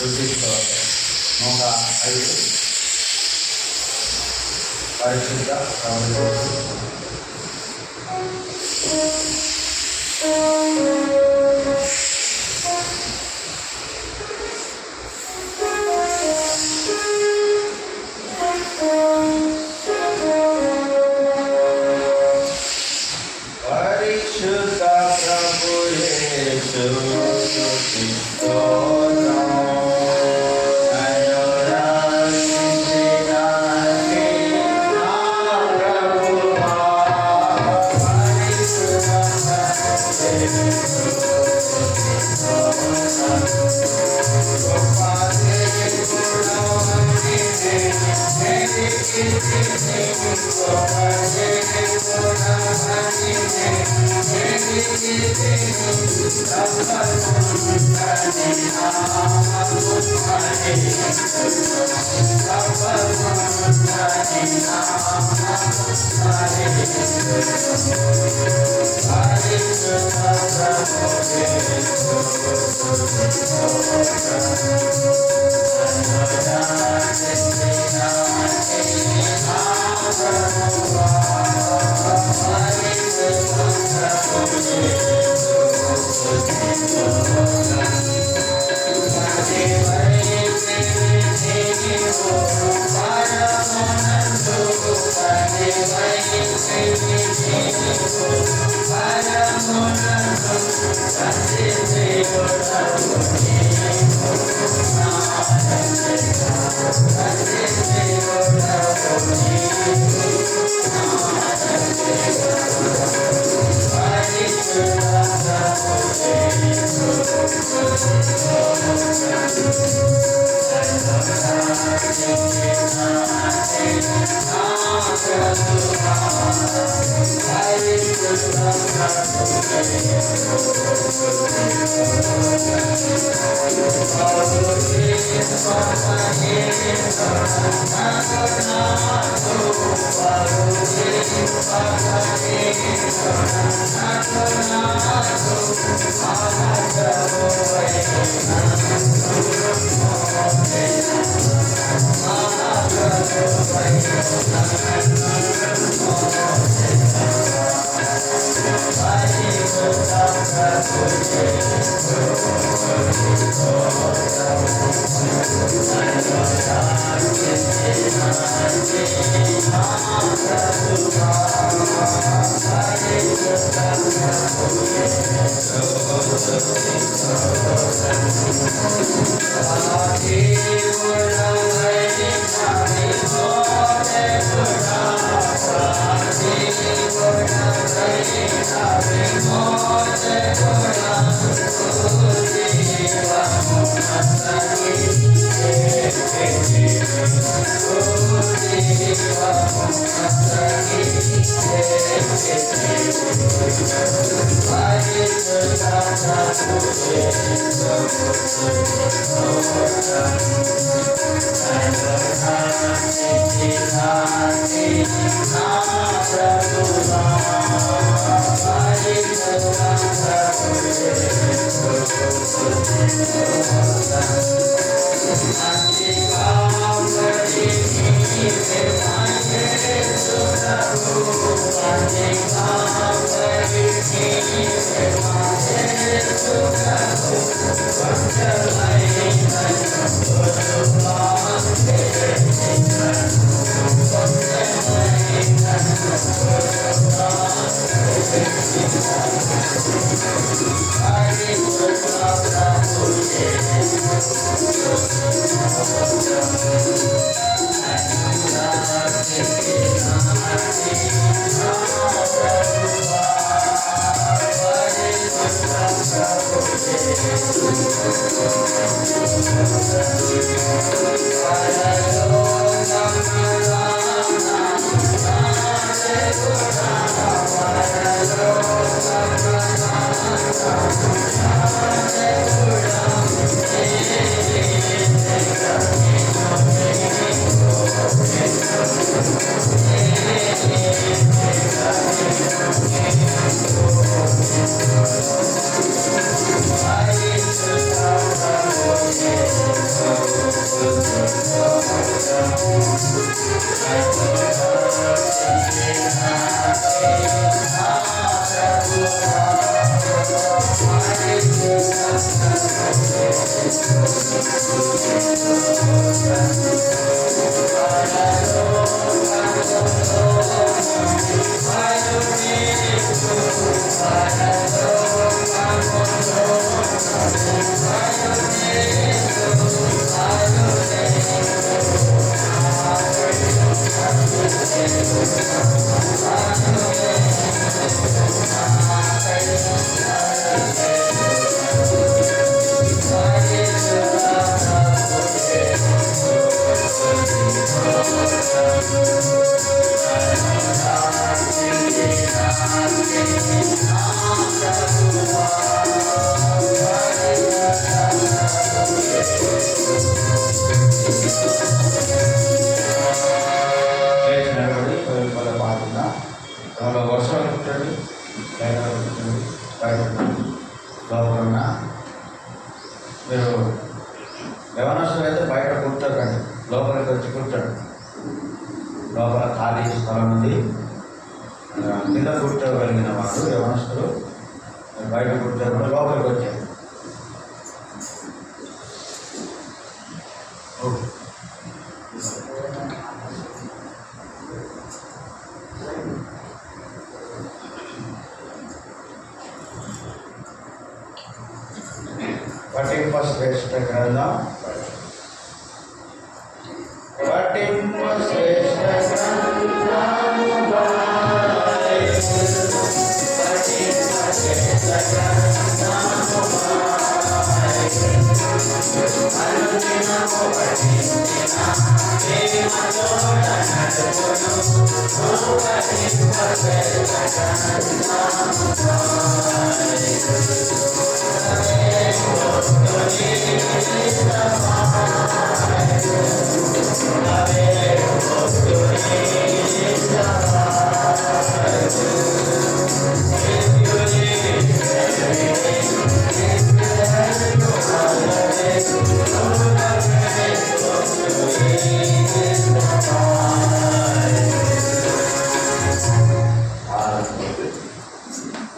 నూట 5 పరిశుద్ధ ప్రభువు వర్షాలు కూర్చోండి, బయట కూర్చోండి, బయట లోపల ఉన్న మీరు యవనస్తులు అయితే బయట కూర్చోకండి, లోపలికి వచ్చి కూర్చోండి. లోపల ఖాళీ స్థలం ఉంది, కింద కూర్చోగలిగిన వాళ్ళు యవనస్తులు బయట కూర్చోకుండా లోపలికి వచ్చారు. పఠింప శ్రేష్ఠ గ్రంథం, పఠింప శ్రేష్ఠ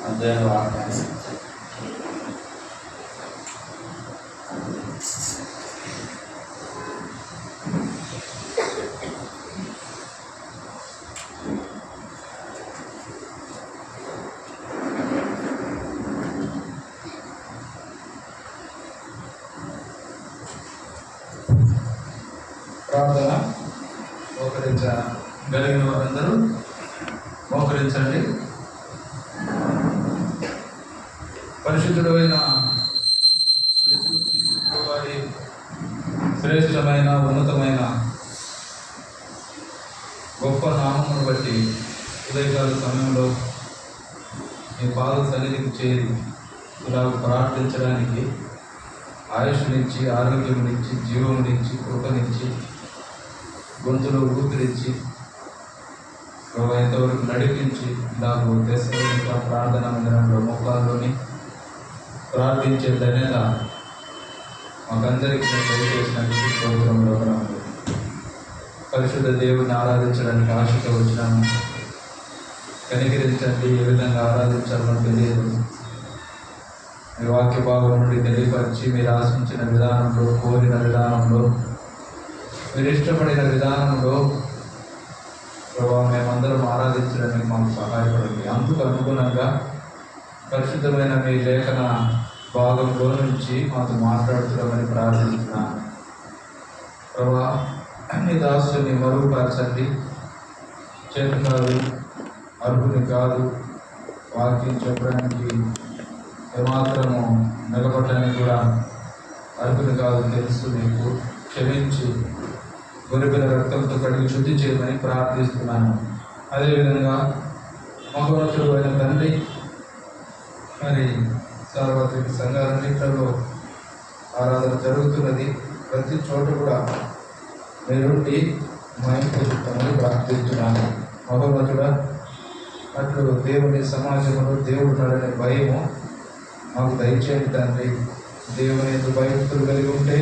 అధ్యయన వాక్యాన్ని ప్రార్థన. మోకరించగలిగిన వారందరూ మోకరించండి. పరిశుద్ధుడైన వారి శ్రేష్టమైన ఉన్నతమైన గొప్ప నామమును బట్టి ఉదయకాల సమయంలో మీ పాద సన్నిధికి చేరి ఇలా ప్రార్థించడానికి ఆయుష్నిచ్చి, ఆరోగ్యమునిచ్చి, జీవమునిచ్చి, కృపనిచ్చి, గొంతులో ఊపిరిచ్చి, ఎంతవరకు నడిపించి నాకు దశ ప్రార్థన మందిరంలో ముఖాల్లోని ప్రార్థించే ధన్యత మాకందరికీ దయచేసినందుకు స్తోత్రంలో ఉంది. పరిశుద్ధ దేవుడిని ఆరాధించడానికి ఆశతో వచ్చినాను. కనికరించండి, ఏ విధంగా ఆరాధించాలో తెలియదు. మీ వాక్య భాగం నుండి తెలియపరిచి మీరు ఆశించిన విధానంలో, కోరిన విధానంలో, మీరు ఇష్టపడిన విధానంలో ప్రభావ మేమందరం ఆరాధించడానికి మాకు సహాయపడండి. అందుకు అనుగుణంగా పరిశుద్ధమైన మీ లేఖన భాగంలో నుంచి మాతో మాట్లాడుతున్నామని ప్రార్థిస్తున్నాను. ప్రభా, అన్ని దాసుని మరుగుపరచండి. చేతులు అర్హుని కాదు, వాక్యం చెప్పడానికి ఏమాత్రము నిలబడడానికి కూడా అర్హుని కాదు తెలుసు. నీకు క్షమించి గొర్రెల రక్తంతో కడిగి శుద్ధి చేయమని ప్రార్థిస్తున్నాను. అదేవిధంగా మహోన్నతుడు అయిన తండ్రి, మరి సార్వత్రిక సంఘాలన్నింటిలో ఆరాధన జరుగుతున్నది. ప్రతి చోట కూడా మీరుండి మహిమని ప్రార్థిస్తున్నాను. మహోన్నతుడా, అట్లు దేవుని సమాజంలో దేవుడు నడనే భయము మాకు దయచేయండి తండ్రి. దేవుని ఎందుకు భయభక్తులు కలిగి ఉంటే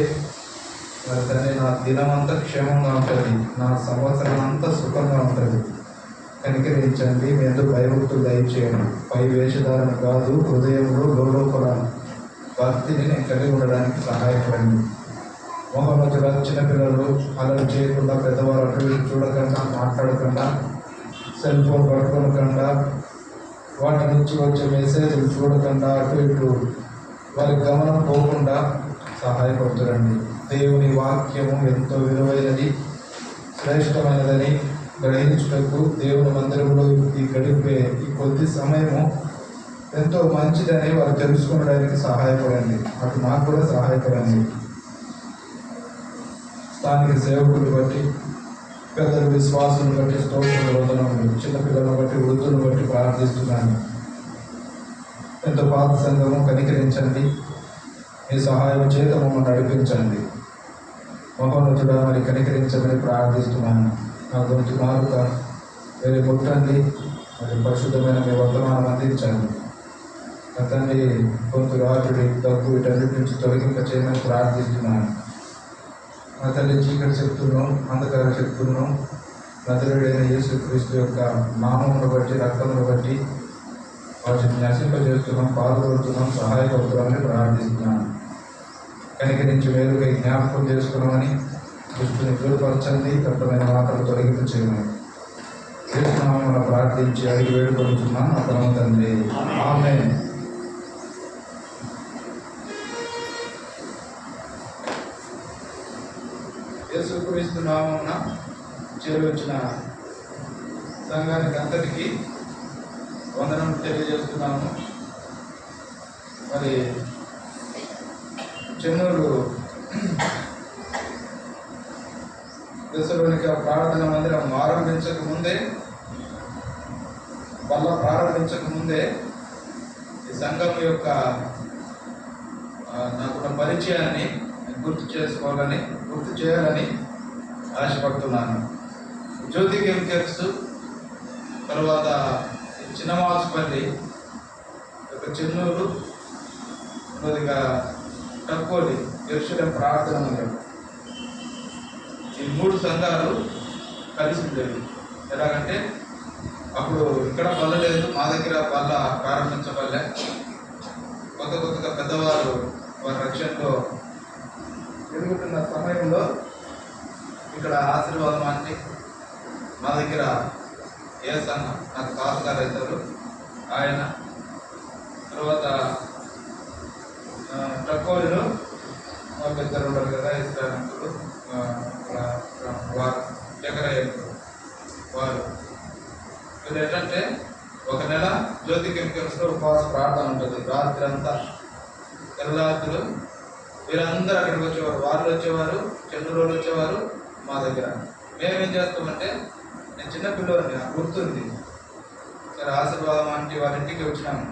మరి తండ్రి నా దినమంతా క్షేమంగా ఉంటుంది, నా సంవత్సరం అంతా సుఖంగా ఉంటుంది. కనికరించండి, మీ ఎందుకు భయభక్తులు దయచేయండి. పై వేషధారణ కాదు, హృదయంలో లోపల భక్తిని నేను కలిగి ఉండడానికి సహాయపడండి. మొహమ్మదుల చిన్నపిల్లలు అలలు చేయకుండా, పెద్దవారు అటు ఇటు చూడకుండా, మాట్లాడకుండా, సెల్ ఫోన్ పట్టుకోకుండా, వాటి నుంచి వచ్చే మెసేజ్లు చూడకుండా, అటు ఇటు వారి గమనం పోకుండా సహాయపడుతురండి. దేవుని వాక్యము ఎంతో విలువైనది, శ్రేష్టమైనదని గ్రహించుటకు దేవుని మందిరంలో ఈ గడిపే ఈ కొద్ది సమయము ఎంతో మంచిదని వారు తెలుసుకోవడానికి సహాయపడండి. అటు నాకు కూడా సహాయపడండి. స్థానిక సేవకులు బట్టి, పెద్దల విశ్వాసులను బట్టి, స్తోత్రుల వందనములు, చిన్నపిల్లలను బట్టి, వృద్ధులను బట్టి ప్రార్థిస్తున్నాను. ఎంతో పాత సంఘము కనికరించండి. మీ సహాయం చేత మమ్మల్ని నడిపించండి. మహోన్నతుడా మరి కనికరించమని ప్రార్థిస్తున్నాను. నా గొంతు నాలుక వేరే ముట్టండి, మరి పరిశుద్ధమైన మీ వర్తమానం అందించండి. నా తండ్రి గొంతు రాజుడి దగ్గు వీటన్నిటి నుంచి తొలగింప చేయమని ప్రార్థిస్తున్నాను. నా తల్లి చీకటి శక్తులను, అంధకార శక్తులను నజరేయుడైన యేసుక్రీస్తు యొక్క నామమును బట్టి, రక్తమును బట్టి వాటిని నశింపజేస్తున్నాం, పాల్గొడుతున్నాం, సహాయపడుతున్నామని ప్రార్థిస్తున్నాను. కనికరించి వేరుగా జ్ఞాపకం చేసుకున్నామని దృష్టిని దూరపరచండి, తప్పమైన మాటలు తొలగింపు చేయమని యేసునామమున ప్రార్థించి అడిగి వేడుకొడుతున్నాం నా పరమ తండ్రి. ఆమేన్. యేసుక్రీస్తు నామమున చేరువచ్చిన సంఘానికి అంతటికీ వందనం తెలియజేస్తున్నాము. మరి చెన్నూరు దశలోనిక ప్రార్థన మందిరం ప్రారంభించక ముందే ఈ సంఘం యొక్క నాకున్న పరిచయాన్ని గుర్తు చేయాలని ఆశపడుతున్నాను. జ్యోతి కెమికల్స్, తర్వాత చిన్నమాసుపల్లి, చెన్నూరు, కొద్దిగా టక్కోలి, యెరూషలేం ప్రార్థన మందిరం, ఈ 3 సంఘాలు కలిసి ఉండేవి. ఎలాగంటే అప్పుడు ఇక్కడ బల్ల లేదు, మా దగ్గర బల్ల ప్రారంభించబడలే. కొత్తగా పెద్దవారు వారి రక్షణలో ఎదుగుతున్న సమయంలో ఇక్కడ ఆశీర్వాదం అంటే మా దగ్గర ఏసన్న నాకు తాతగారు అవుతారు ఆయన, తర్వాత టక్కోలిలో మా పెద్దలు ఉంటారు కదా ఇస్రాయలు, వారు జకరయ్యలు, వారు వీళ్ళు ఏంటంటే ఒక నెల జ్యోతి కెమికల్స్లో ఉపవాస ప్రార్థన ఉంటుంది. రాత్రి అంతా తెల్లరాత్రులు వీరందరూ అక్కడికి వచ్చేవారు. వాళ్ళు వచ్చేవారు, చెన్నూరు వచ్చేవారు మా దగ్గర. మేమేం చేస్తామంటే, నేను చిన్న పిల్లవాడిని, నాకు గుర్తుంది. సరే ఆశీర్వాదం అంటే వాళ్ళ ఇంటికి వచ్చినాము.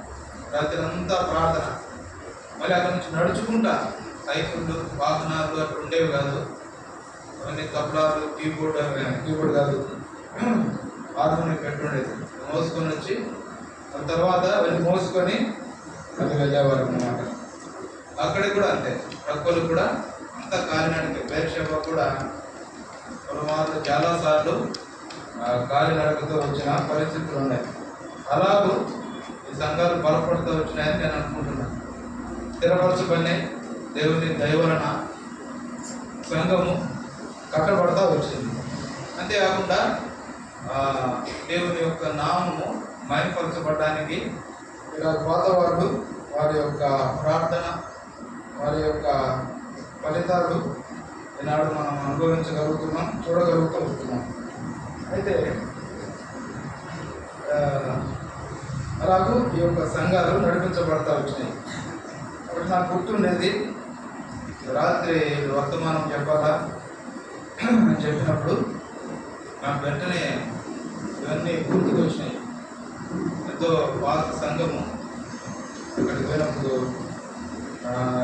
రాత్రి అంతా ప్రార్థన. మళ్ళీ అక్కడి నుంచి నడుచుకుంటా, సైకిళ్ళు, వాహనాలు అక్కడ ఉండేవి కాదు. అవన్నీ తబలాలు, కీబోర్డ్ కాదు, హార్మోనియం పెట్టుండేది. మోసుకొని వచ్చి తర్వాత అవన్నీ మోసుకొని అది వెళ్ళేవారు అన్నమాట. అక్కడికి కూడా అంతే, ట్రక్కులు కూడా అంతా కాలినడక. బేర్షెబా కూడా పొలమార్లు చాలాసార్లు కాలినడకతో వచ్చిన పరిస్థితులు ఉన్నాయి. అలాగూ ఈ సంఘాలు బలపడుతూ వచ్చినాయని నేను అనుకుంటున్నాను. స్థిరపరచబడి దేవుని దయ వలన సంఘము కట్టబడతా వచ్చింది. అంతేకాకుండా దేవుని యొక్క నామము మహిమపరచబడడానికి ఇలా పాతవాళ్ళు వారి యొక్క ప్రార్థన, వారి యొక్క ఫలితాలు ఈనాడు మనం అనుభవించగలుగుతున్నాం, చూడగలుగుతూ వస్తున్నాం. అయితే అలాగూ ఈ యొక్క సంఘాలు నడిపించబడతా వచ్చినాయి. అప్పుడు నాకు గుర్తుండేది, రాత్రి వర్తమానం చెప్పాలా అని చెప్పినప్పుడు నాకు వెంటనే ఇవన్నీ గుర్తుకు వచ్చినాయి. ఎంతో పాత సంఘము, అక్కడికి పోయినప్పుడు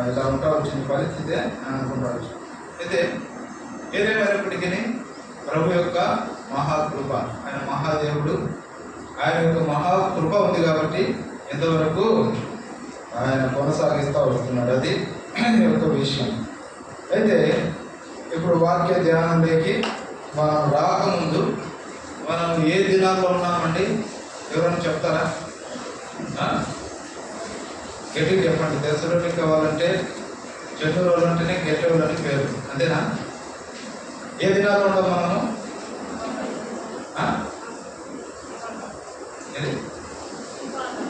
ఇలా ఉంటా వచ్చిన పరిస్థితే అనుకుంటా వచ్చు. అయితే ఏదేమైనప్పటికీ ప్రభు యొక్క మహాకృప, ఆయన మహాదేవుడు, ఆయన యొక్క మహాకృప ఉంది కాబట్టి ఎంతవరకు ఆయన కొనసాగిస్తూ వస్తున్నాడు. అది ఒక విషయం. అయితే ఇప్పుడు వాక్య ధ్యానంలోకి మనం రాకముందు మనం ఏ దినాల్లో ఉన్నామండి? ఎవరైనా చెప్తారా? గట్టిగా చెప్పండి. దశలోని కావాలంటే చెన్నూరు రోజులు అంటేనే గెట్టెవులు అని పేరు, అంతేనా? ఏ దినాల్లో ఉండవు మనము?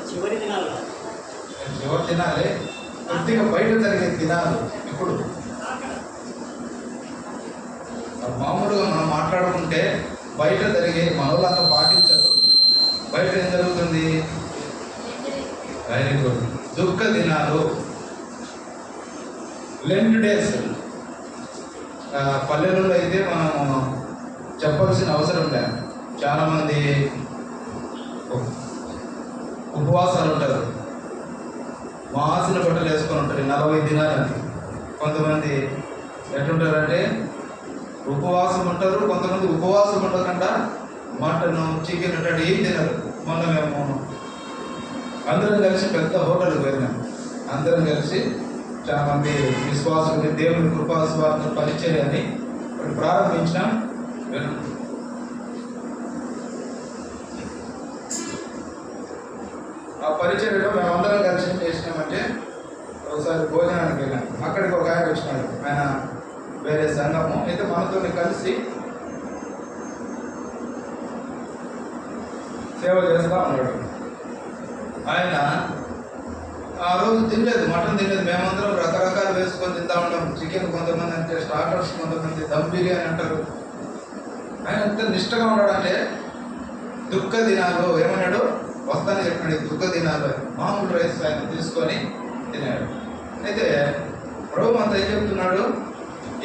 చివరి దినాలే, కొద్దిగా బయట జరిగే దినాలు. ఇప్పుడు మామూలుగా మనం మాట్లాడుకుంటే బయట జరిగే మనోళ్ళంతా పాటించరు. బయట ఏం జరుగుతుంది? Very good. దుఃఖ దినాలు, లెంట్ డేస్. పల్లెలలో అయితే మనము చెప్పాల్సిన అవసరం లేదు. చాలామంది ఉపవాసాలు ఉంటారు, మాసిన బట్టలు వేసుకొని ఉంటారు 40 దినాలని. కొంతమంది ఎట్లుంటారంటే ఉపవాసం ఉంటారు, కొంతమంది ఉపవాసం ఉండకుండా మటన్ చికెన్ ఉంటాడు ఏం తినరు. మొన్న మేము అందరం కలిసి పెద్ద హోటల్కి వెళ్ళినాం. అందరం కలిసి చాలామంది విశ్వాసులు దేవుని కృపాస్వార్థ పరిచర్యని ప్రారంభించినాం. ఆ పరిచర్యలో మేమందరం కలిసి ఏం చేసినామంటే ఒకసారి భోజనానికి వెళ్ళాం. అక్కడికి ఒక ఆయన వచ్చినాడు. ఆయన వేరే సంఘము అయితే మనతో కలిసి సేవ చేస్తూ ఉన్నాడు. ఆయన ఆ రోజు తినలేదు, మటన్ తినలేదు. మేమందరం రకరకాలు వేసుకొని తింటా ఉంటాం. చికెన్ కొంతమంది అంటే స్టార్టర్స్, కొంతమంది దమ్ బిర్యానీ అంటారు. ఆయన ఎంత నిష్టగా ఉన్నాడంటే దుఃఖ దినాలు ఏమన్నాడు, వస్తానని చెప్పినాడు. దుఃఖ దినాలు మామూలు రైస్ ఆయన తీసుకొని తినాడు. అయితే ప్రభు అంతా ఏం చెప్తున్నాడు,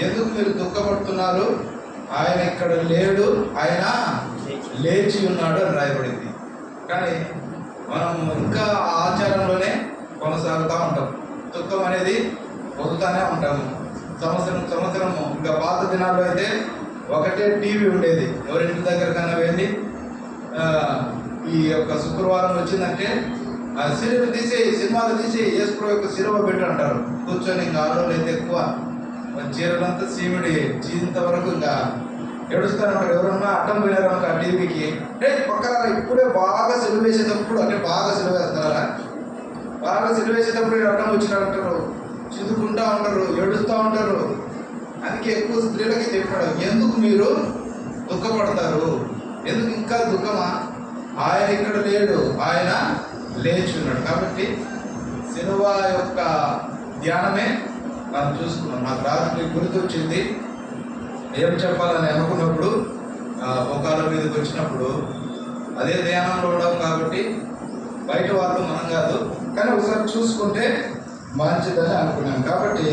ఎందుకు మీరు దుఃఖపడుతున్నారు, ఆయన ఇక్కడ లేడు, ఆయన లేచి ఉన్నాడు అని రాయబడింది. కానీ మనం ఇంకా ఆచారంలోనే కొనసాగుతూ ఉంటాం. దుఃఖం అనేది పొందుతూనే ఉంటాము సంవత్సరము. ఇంకా పాత దినాల్లో అయితే ఒకటే టీవీ ఉండేది. ఎవరింటి దగ్గరకన్నా వెళ్ళి ఈ యొక్క శుక్రవారం వచ్చిందంటే ఆ సినిమాలు తీసి యేసు యొక్క సిలువ పెట్టు అంటారు. కూర్చొని ఇంకా ఆడవాళ్ళు అయితే ఎక్కువ చీరలంతా సీమిడి జీంత వరకు ఇంకా ఏడుస్తాను ఉంటారు. ఎవరన్నా అడ్డం పోయినారనుకో ఆ టీవీకి, పక్కన ఇప్పుడే బాగా సిలువ వేసేటప్పుడు అంటే బాగా సిలువ వేస్తారా, బాగా సిలువ వేసేటప్పుడు అడ్డం వచ్చినారంటారు, చిందుకుంటా ఉంటారు, ఏడుస్తూ ఉంటారు. అందుకే ఎక్కువ స్త్రీలకి చెప్పాడు, ఎందుకు మీరు దుఃఖపడతారు, ఎందుకు ఇంకా దుఃఖమా, ఆయన ఇక్కడ లేడు, ఆయన లేచి ఉన్నాడు. కాబట్టి సిలువ యొక్క ధ్యానమే మనం చూసుకున్నాం. నాకు రాత్రి గుర్తొచ్చింది, ఏం చెప్పాలని అనుకున్నప్పుడు మోకాళ్ళ మీదకి వచ్చినప్పుడు అదే ధ్యానంలో ఉండవు కాబట్టి బయట వాళ్ళు మనం కాదు, కానీ ఒకసారి చూసుకుంటే మంచిదని అనుకున్నాం. కాబట్టి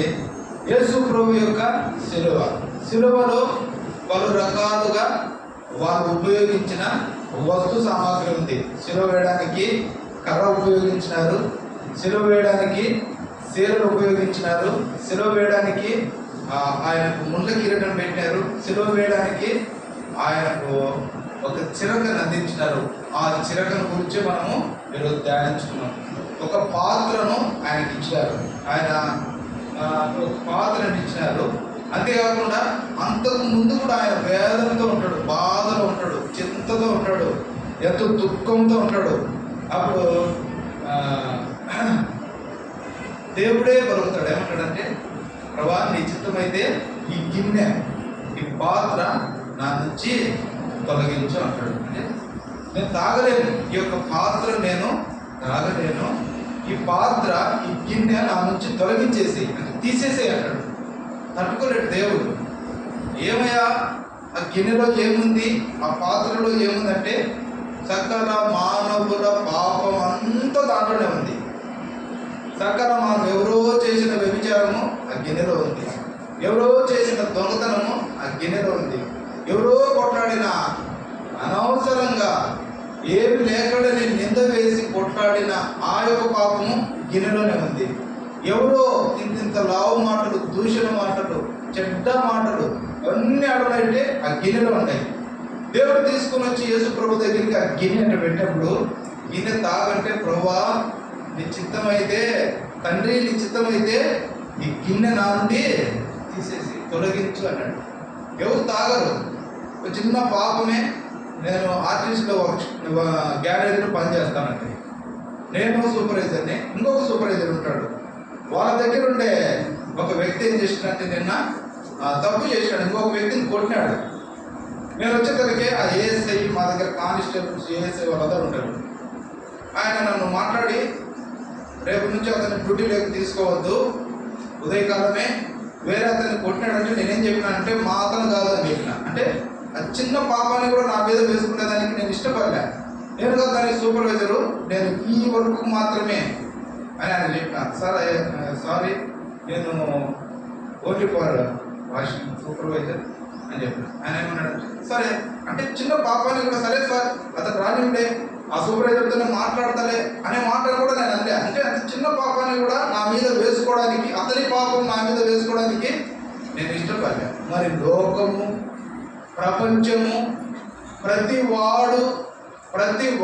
యేసు ప్రభు యొక్క సిలువలో పలు రకాలుగా వాళ్ళు ఉపయోగించిన వస్తు సామాగ్రి ఉంది. సిలువ వేయడానికి కర్ర ఉపయోగించినారు, సిలువ వేయడానికి శీలలు ఉపయోగించినారు, సిలువ వేయడానికి ఆయనకు ముళ్ళ కిరీటం పెట్టినారు, సిలువ వేయడానికి ఆయనకు ఒక చిరకను అందించినారు. ఆ చిరకను గురించి మనము ఈరోజు ధ్యానించుకున్నాం. ఒక పాత్రను ఆయనకి ఇచ్చినారు, ఆయన ఒక పాత్రను ఇచ్చినారు. అంతేకాకుండా అంతకు ముందు కూడా ఆయన వేదనతో ఉంటాడు, బాధలో ఉంటాడు, చింతతో ఉంటాడు, ఎంతో దుఃఖంతో ఉంటాడు. అప్పుడు దేవుడే పలుకుతాడు, ఏమంటాడంటే, ప్రభా నీ చిత్తమైతే ఈ గిన్నె, ఈ పాత్ర నా నుంచి తొలగించు అంటాడు. అంటే నేను తాగలేను, ఈ యొక్క పాత్ర నేను తాగలేను, ఈ పాత్ర ఈ గిన్నె నా నుంచి తొలగించేసి అంటే తీసేసే అంటాడు. తట్టుకోలేడు దేవుడు. ఏమయ్యా ఆ గిన్నెలో ఏముంది, ఆ పాత్రలో ఏముందంటే సకల మానవుల పాపం అంతా దాంట్లోనే ఉంది. సకల మానవులు ఎవరో చేసిన వ్యభిచారము ఆ గిన్నెలో ఉంది, ఎవరో చేసిన దొంగతనము ఆ గిన్నెలో ఉంది, ఎవరో కొట్లాడిన అనవసరంగా ఏమి లేకడని నింద వేసి కొట్లాడిన ఆ యొక్క పాపము గిన్నెలోనే ఉంది. ఎవరో ఇంత లావు మాటలు, దూషణ మాటలు, చెడ్డ మాటలు అన్నీ ఆడలంటే ఆ గిన్నెలో ఉన్నాయి. దేవుడు తీసుకుని వచ్చి యేసు ప్రభు దగ్గరికి ఆ గిన్నె అంటే పెట్టినప్పుడు, గిన్నె తాగంటే, ప్రభువా నీ చిత్తమైతే, తండ్రి నీ చిత్తమైతే ఈ గిన్నె నా నుండి తీసేసి తొలగించు అన్నాడు. ఎవరు తాగరు. ఒక చిన్న పాపమే. నేను ఆర్టిస్ట్లో గ్యారేజ్లో పనిచేస్తానండి. నేను సూపర్వైజర్ని, ఇంకొక సూపర్వైజర్ ఉంటాడు. వాళ్ళ దగ్గర ఉండే ఒక వ్యక్తి ఏం చేసినట్టే నిన్న తప్పు చేసినాడు, ఇంకొక వ్యక్తిని కొట్టినాడు. నేను వచ్చేసరికి ఆ ఏఎస్ఐ, మా దగ్గర కానిస్టేబుల్స్, ఏఎస్ఐ వాళ్ళందరూ ఉంటారు. ఆయన నన్ను మాట్లాడి, రేపు నుంచి అతని డ్యూటీలోకి తీసుకోవద్దు, ఉదయకాలమే వేరే అతన్ని కొట్టినాడంటే నేనేం చెప్పినా అంటే మా అతను కాదు అని చెప్పిన. అంటే ఆ చిన్న పాపాన్ని కూడా నా మీద వేసుకునేదానికి నేను ఇష్టపడలే. నేను కదా దానికి సూపర్వైజరు, నేను ఈ వర్క్ మాత్రమే అని ఆయన చెప్పినాను. సారీ నేను ఓన్లీ ఫర్ వాషింగ్ సూపర్వైజర్ అని చెప్పాను. ఆయన ఏమన్నాడు, సరే అంటే చిన్న పాపాన్ని కూడా సరే సార్ అతను రానిండే ఆ సూపర్వైజర్తో మాట్లాడతలే అనే మాటలు కూడా నేను అందే. అంటే అంత చిన్న పాపాన్ని కూడా నా మీద వేసుకోవడానికి, అతని పాపం నా మీద వేసుకోవడానికి నేను ఇష్టపడలే. మరి లోకము, ప్రపంచము, ప్రతి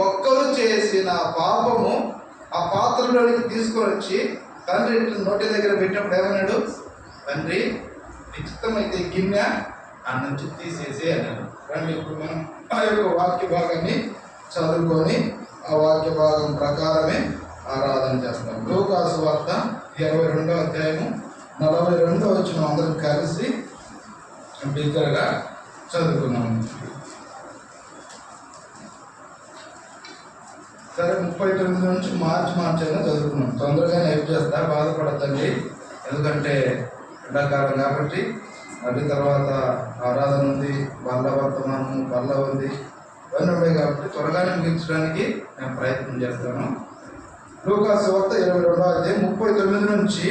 ఒక్కరూ చేసిన పాపము ఆ పాత్రలోనికి తీసుకొని వచ్చి తండ్రి నోటి దగ్గర పెట్టినప్పుడు ఏమన్నాడు, తండ్రి నిశ్చితమైతే గిన్నె ఆ నుంచి తీసేసి అన్నాడు. రండి ఇప్పుడు మనం ఆ యొక్క వాక్య భాగాన్ని చదువుకొని ఆ వాక్య భాగం ప్రకారమే ఆరాధన చేస్తాం. లూకా సువార్త 22వ అధ్యాయము 42వ వచనం అందరం కలిసి బిగ్గరగా చదువుకున్నాము. సరే 39 నుంచి మార్చైనా చదువుకున్నాం. తొందరగా హెల్ప్ చేస్తా, బాధపడద్దండి. ఎందుకంటే ఎండాకాలం కాబట్టి మళ్ళీ తర్వాత ఆరాధన ఉంది, బల్ల వర్తమానము, బల్ల ఉంది, ఇవన్నీ ఉన్నాయి కాబట్టి త్వరగానే ముగించడానికి నేను ప్రయత్నం చేస్తాను. లూకా సువార్త 22వ అధ్యాయం 39 నుంచి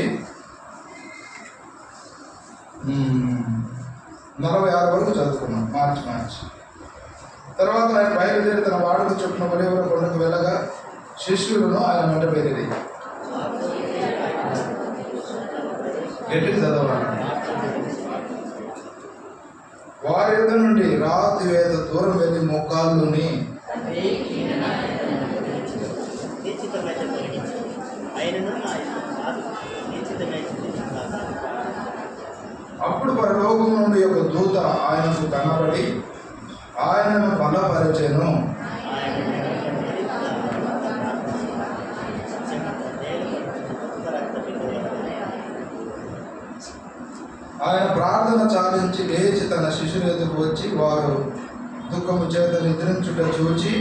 46 వరకు చదువుకున్నాం. మార్చి తర్వాత ఆయన బయలుదేరి తన వాడుకు చొప్పున ఒలీవల కొండకు వెళ్ళగా శిష్యులను ఆయన వెంట బయలుదేరి గట్టిగా చదవాలి. వారి యొద్ద నుండి రాతి వేద దూరం వెళ్ళి మోకాళ్ళుని అప్పుడు పరలోకము నుండి ఒక దూత ఆయనకు కనబడి ఆయనను బలపరిచెను. ఆయన ప్రార్థన చాలించి లేచి తన శిష్యుల ఎదుకు వచ్చి వారు దుఃఖము చేత నిద్రించుట చూచి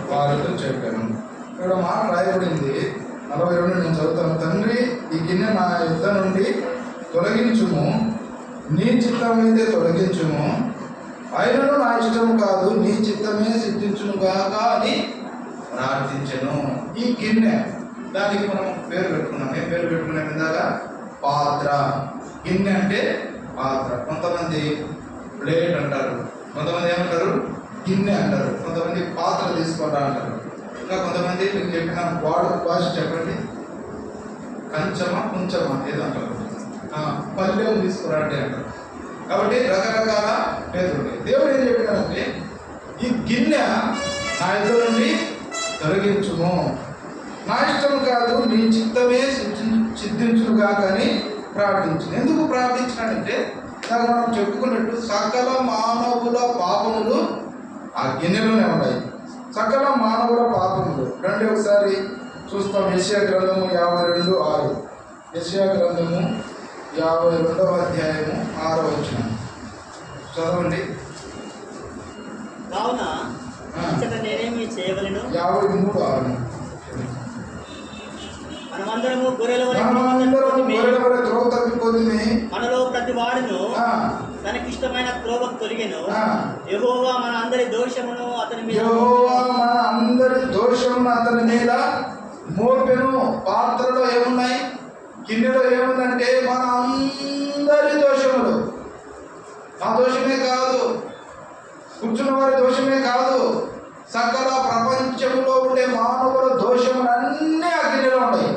వారితో చెప్పాను. ఇక్కడ మాట రాయబడింది 42 నేను చదువుతాను. తండ్రి ఈ గిన్నె నా యుద్ధ నుండి తొలగించుము, నీ చిత్తమైతే తొలగించుము, అయినను నా ఇష్టము కాదు నీ చిత్తమే సిద్ధించును గాక అని ప్రార్థించెను. ఈ గిన్నె దానికి మనం పేరు పెట్టుకున్నాం. ఏం పేరు పెట్టుకున్నాం ఇందాక? పాత్ర. గిన్నె అంటే పాత్ర. కొంతమంది ప్లేట్ అంటారు, కొంతమంది ఏమంటారు గిన్నె అంటారు, కొంతమంది పాత్ర తీసుకుంటా అంటారు. ఇంకా కొంతమంది మీకు చెప్పిన వాడుక భాష చెప్పండి, కంచమా కుంచమా ఏదో అంటారు, పల్లెం తీసుకురండి అంటారు. కాబట్టి రకరకాల పేర్లు ఉంటాయి. దేవుడు ఏం చెప్పినాడంటే ఈ గిన్నె నా ఇద్దరు నుండి తొలగించుము, నా ఇష్టం కాదు నీ చిత్తమే సిద్ధించును కాక అని ప్రార్థించింది. ఎందుకు ప్రార్థించినాడంటే దాకా మనం చెప్పుకున్నట్టు సకల మానవుల పాపములు ఆ గిన్నెలోనే ఉన్నాయి. సకల మానవుల పాపములు రండి ఒకసారి చూస్తాం. యెషయా గ్రంథము 52:6. యెషయా గ్రంథము 52వ అధ్యాయము 6వ వచనం చదవండి. కావున నేనేమి చేయవలెను? 53:6. మనమందరము గొర్రెల వలె త్రోవ తప్పిపోతుంది. మనలో ప్రతి వాడును తనకిష్టమైన త్రోవకు తొలగెను. యెహోవా మన అందరి దోషమును అతని మీద మోపెను. పాత్రలో ఏమున్నాయి? గిన్నెలో ఏముందంటే మన అందరి దోషములు. నా దోషమే కాదు, కూర్చున్న వారి దోషమే కాదు, సకల ప్రపంచంలో ఉండే మానవుల దోషములన్నీ ఆ గిన్నెలో ఉన్నాయి.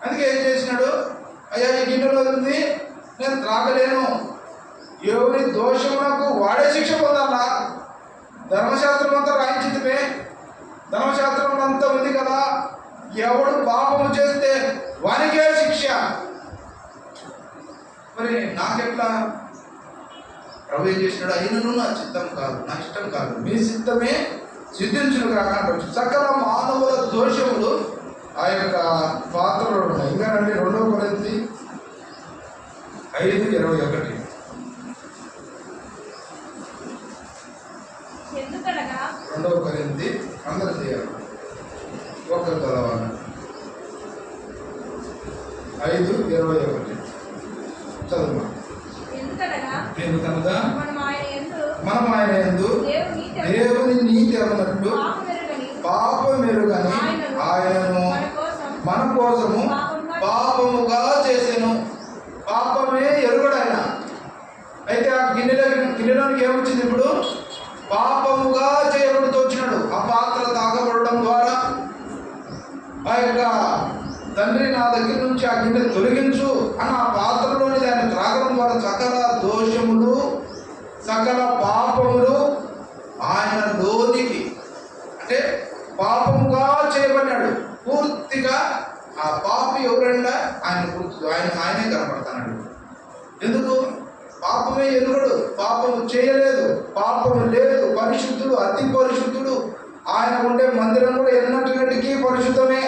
అందుకే ఏం చేసినాడు, అయ్యా ఈ గిన్నెలో ఉంది, నేను త్రాగలేను. ఎవరి దోషములకు వాడే శిక్ష పొందాలా? ధర్మశాస్త్రం అంతా రాయించితే, ధర్మశాస్త్రం అంతా ఉంది కదా, ఎవడు పాపము చేస్తే వానికే శిక్ష. మరి నాకెట్లా? ప్రభు ఏం చేసినాడు, అయినను నా చిత్తం కాదు, నా ఇష్టం కాదు, మీ చిత్తమే సిద్ధించును కాక. సకల మానవుల దోషములు ఆ యొక్క పాత్రలో ఉన్నాయి. ఇంకా రండి 2 కొరింథీ 5:21. ఎందుకనగా 2 కొరింథీ అందరూ చేయాలి, ఒక్కరు చదవాలి. 5:21. కనుక మనం ఆయన యందు దేవుని నీతి అన్నట్లు పాపమెరుగని ఆయనను మన కోసము పాపముగా చేసెను. పాపమే ఎరుగడు ఆయన. అయితే ఆ గిన్నెలోనికి ఏమొచ్చింది? ఇప్పుడు పాపముగా చేయబడుతూ వచ్చినాడు. ఆ పాత్ర తాగబడడం ద్వారా ఆ యొక్క తండ్రి నా దగ్గర నుంచి ఆ గిన్నె తొలగించు అని ఆ పాత్రలోని దాన్ని త్రాగడం ద్వారా సకల దోషములు సకల పాపములు ఆయన లోనికి, అంటే పాపముగా చేయబడినాడు. పూర్తిగా ఆ పాపి ఎవరండా ఆయన గుర్తు, ఆయనే కనపడుతున్నాడు. ఎందుకు? పాపమే ఎరుగడు, పాపము చేయలేదు, పాపము లేదు, పరిశుద్ధుడు, అతి పరిశుద్ధుడు. ఆయన ఉండే మందిరం కూడా ఎన్నటికి పరిశుద్ధమే.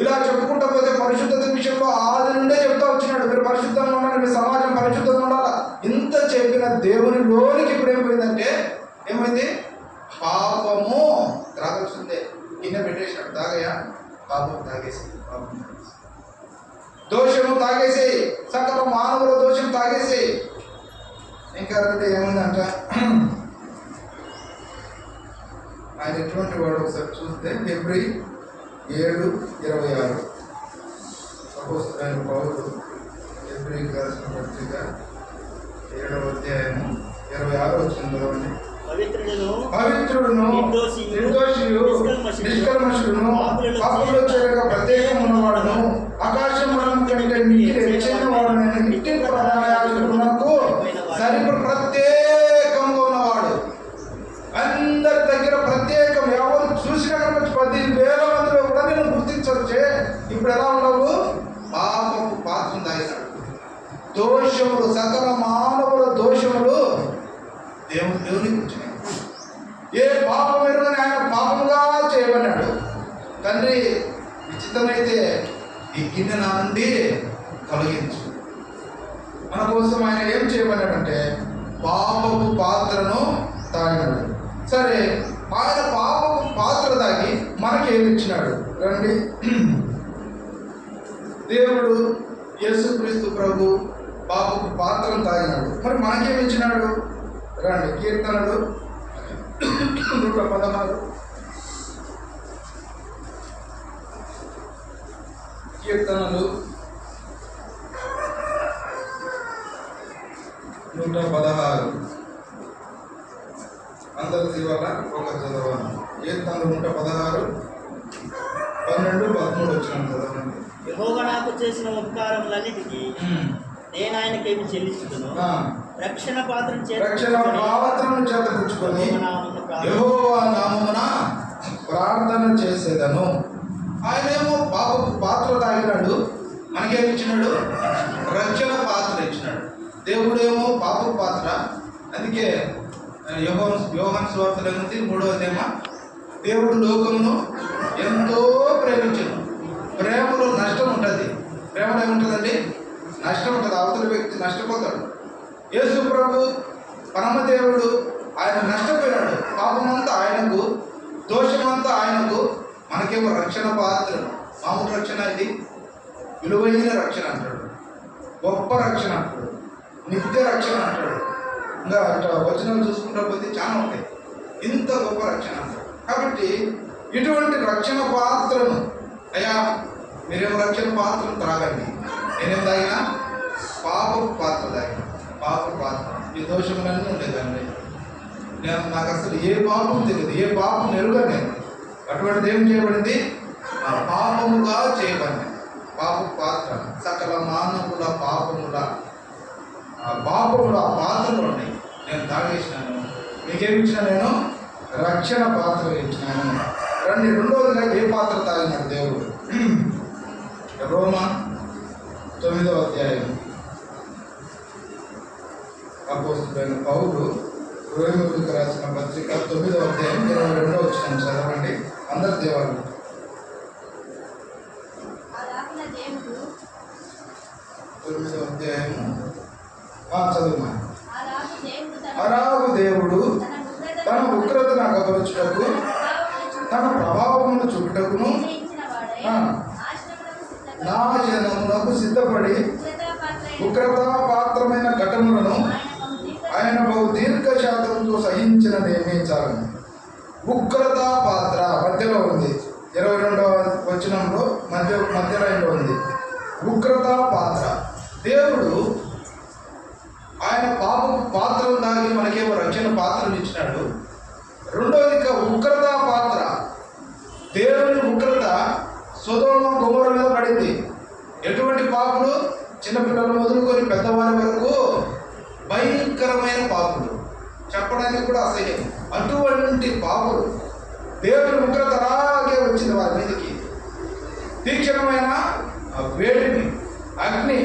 ఇలా చెప్పుకుంటా పోతే పరిశుద్ధత విషయంలో ఆది నుండే చెప్తా వచ్చినాడు, మీరు పరిశుద్ధంగా ఉండాలి, మీ సమాజం పరిశుద్ధంగా ఉండాలా. ఇంత చెప్పిన దేవుని లోనికి ఇప్పుడు ఏమైందంటే ఏమైంది? పాపము త్రాగాల్సిందే. గిన్నె పెట్టేసినాడు, తాగయా, పాపం తాగేసి, దోషము తాగేసి, సకల మానవుల దోషం తాగేసి. ఇంకా అంటే ఏముందంట, ఆయన ఎటువంటి వాడు ఒకసారి చూస్తే ఫిబ్రవరి 7:26 అపోస్తలుడైన పౌలు ఫిబ్రవరికి రాసిన పత్రిక 7వ అధ్యాయము 26వ వచనంలోని పవిత్రుడును నిర్దోషియు నిష్కల్మషుడును పాపులలో చేరగా ప్రత్యేకమున్నవాడును ఆకాశమండలం కంటే మిక్కిలి హెచ్చైన వాడునైన నిత్య ప్రధాన యాజకుడునకు సరిపడి ప్రత్యేకంగా ఉన్నవాడు. అందరి దగ్గర ప్రత్యేకం. ఎవరు చూసినా కనుక 10,000 మందిలో కూడా నేను గుర్తించవచ్చే. ఇప్పుడు ఎలా ఉండవు? పాపపు పాత్రం తాగినాడు. దోషములు, సకల మానవుల దోషములు దేవునికి వచ్చినాయి. ఏ పాపం ఎరుగని ఆయన పాపముగా చేయబడ్డాడు. తండ్రి విచిత్తమైతే ఈ గిన్నె నా నుండి తొలగించు. మన కోసం ఆయన ఏం చేయబడ్డాడంటే పాపపు పాత్రను తాగినాడు. సరే, ఆయన పాపపు పాత్ర తాగి మనకేమి ఇచ్చినాడు? రండి, దేవుడు యేసుక్రీస్తు ప్రభు పాపపు పాత్రను తాగినాడు. మరి మనకేమి ఇచ్చినాడు? రండి, కీర్తనలు 116, కీర్తనలు 116. అందరి ఇవాళ ఒక చదవాలి. కీర్తనలు 116, 12, 13 వచ్చిన చదవండి. యెహోవా నాకు చేసిన ఉపకారములన్నిటికీ నేను ఆయనకేమి చెల్లించుదును. రక్షణ పాత్రను చేతపుచ్చుకొని యెహోవా నామమున ప్రార్థన చేసేదను. ఆయనేమో పాపపు పాత్ర తాగినాడు, మనకేమి ఇచ్చినాడు? రక్షణ పాత్ర ఇచ్చినాడు. దేవుడేమో పాపపు పాత్ర. అందుకే యోహాను సువార్తలో ఉంది 3వ అధ్యాయం, దేవుడు లోకమును ఎంతో ప్రేమించను. ప్రేమలో నష్టం ఉంటుంది. ప్రేమలో ఏముంటుందండి? నష్టం ఉంటుంది. అవతల వ్యక్తి నష్టపోతాడు. యేసు ప్రభు పరమదేవుడు, ఆయన నష్టపోయినాడు. పాపమంతా ఆయనకు, దోషమంతా ఆయనకు. మనకేమో రక్షణ పాత్ర. మామూలు రక్షణ ఇది విలువైన రక్షణ అంటాడు, గొప్ప రక్షణ అంటాడు, నిత్య రక్షణ అంటాడు. ఇంకా అట్లా వచనాలు చూసుకుంటా పోతే చాలా ఉంటాయి. ఇంత గొప్ప రక్షణ అంటాడు. కాబట్టి ఇటువంటి రక్షణ పాత్రను, అయ్యా మీరేమో రక్షణ పాత్రను త్రాగండి, నేనేం తాగినా? పాపపు పాత్ర తాగిన. పాప పాత్ర ఈ దోషములన్నీ ఉండేదండి. నాకు అసలు ఏ పాపం తెలియదు, ఏ పాపం ఎరుగను నేను. అటువంటిది ఏం చేయబడింది? పాపముగా చేయబడింది. పాప పాత్ర, సకల మానవుల పాపముల ఆ పాత్రలు ఉన్నాయి. నేను తాగేసినాను. మీకేమి ఇచ్చినా? నేను రక్షణ పాత్ర ఇచ్చినాను. రండి, రెండవదిగా ఏ పాత్ర తాగినాడు దేవుడు? రోమా 9వ అధ్యాయం. అపోస్తలుడైన పౌలు రోమీయులకు రాసిన పత్రిక 9వ అధ్యాయం 22వ వచనం చదవండి. అందరి దేవాలు. 9వ అధ్యాయము చదువు. అలాగు దేవుడు తన ఉగ్రతను అగపరచుటకు, తన ప్రభావమును చూపుటకును నా జనమునకు సిద్ధపడి ఉగ్రతా పాత్రమైన ఘటములను ఆయన బహు దీర్ఘశాంతంతో సహించినదేమీ చాలు. ఉగ్రత పాత్ర మధ్యలో ఉంది, 22వ వచనంలో మధ్య లైన్లో ఉంది. ఉగ్రత పాత్ర, దేవుడు ఆయన పాపపు పాత్రలు దాగి మనకేమో రక్షణ పాత్రలు ఇచ్చినాడు. రెండవదిగా ఉగ్రత పాత్ర, దేవుని ఉగ్రత సొదొమ గొమొర్రా మీద పడింది. ఎటువంటి పాపులు? చిన్నపిల్లలు మొదలుకొని పెద్దవారి వరకు భయంకరమైన పాపులు, చెప్పడానికి కూడా అసహ్యం. అటువంటి పాపులు దేవుని ఉగ్రత అలాగే వచ్చింది వారి మీదకి. తీక్షణమైన వేడిని, అగ్ని,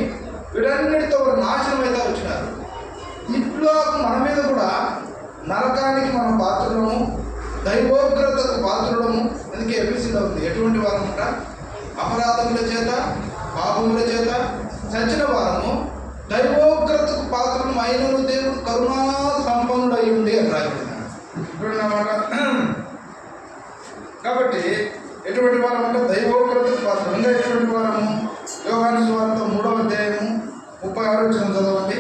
వీటన్నిటితో నాశనం అయితే వచ్చినారు. ఇట్లా మన మీద కూడా నరకానికి మనం పాత్రులము, దైవోగ్రతకు పాత్రులము. అందుకే ఎపిసిలో ఉంది, ఎటువంటి వారముట? అపరాధముల చేత, పాపముల చేత చచ్చిన వారము, దైవోగ్రతకు పాత్రము అయినను దేవుడు కరుణా సంపన్నుడై ఉంది అని రాయబడినాడు. ఇప్పుడున్నమాట. కాబట్టి ఎటువంటి వారం అంటే దైవోగ్రతకు పాత్ర. ఇంకా ఎటువంటి వారము? యోహాను సువార్త 3వ అధ్యాయము 36వ వచనం చదవండి.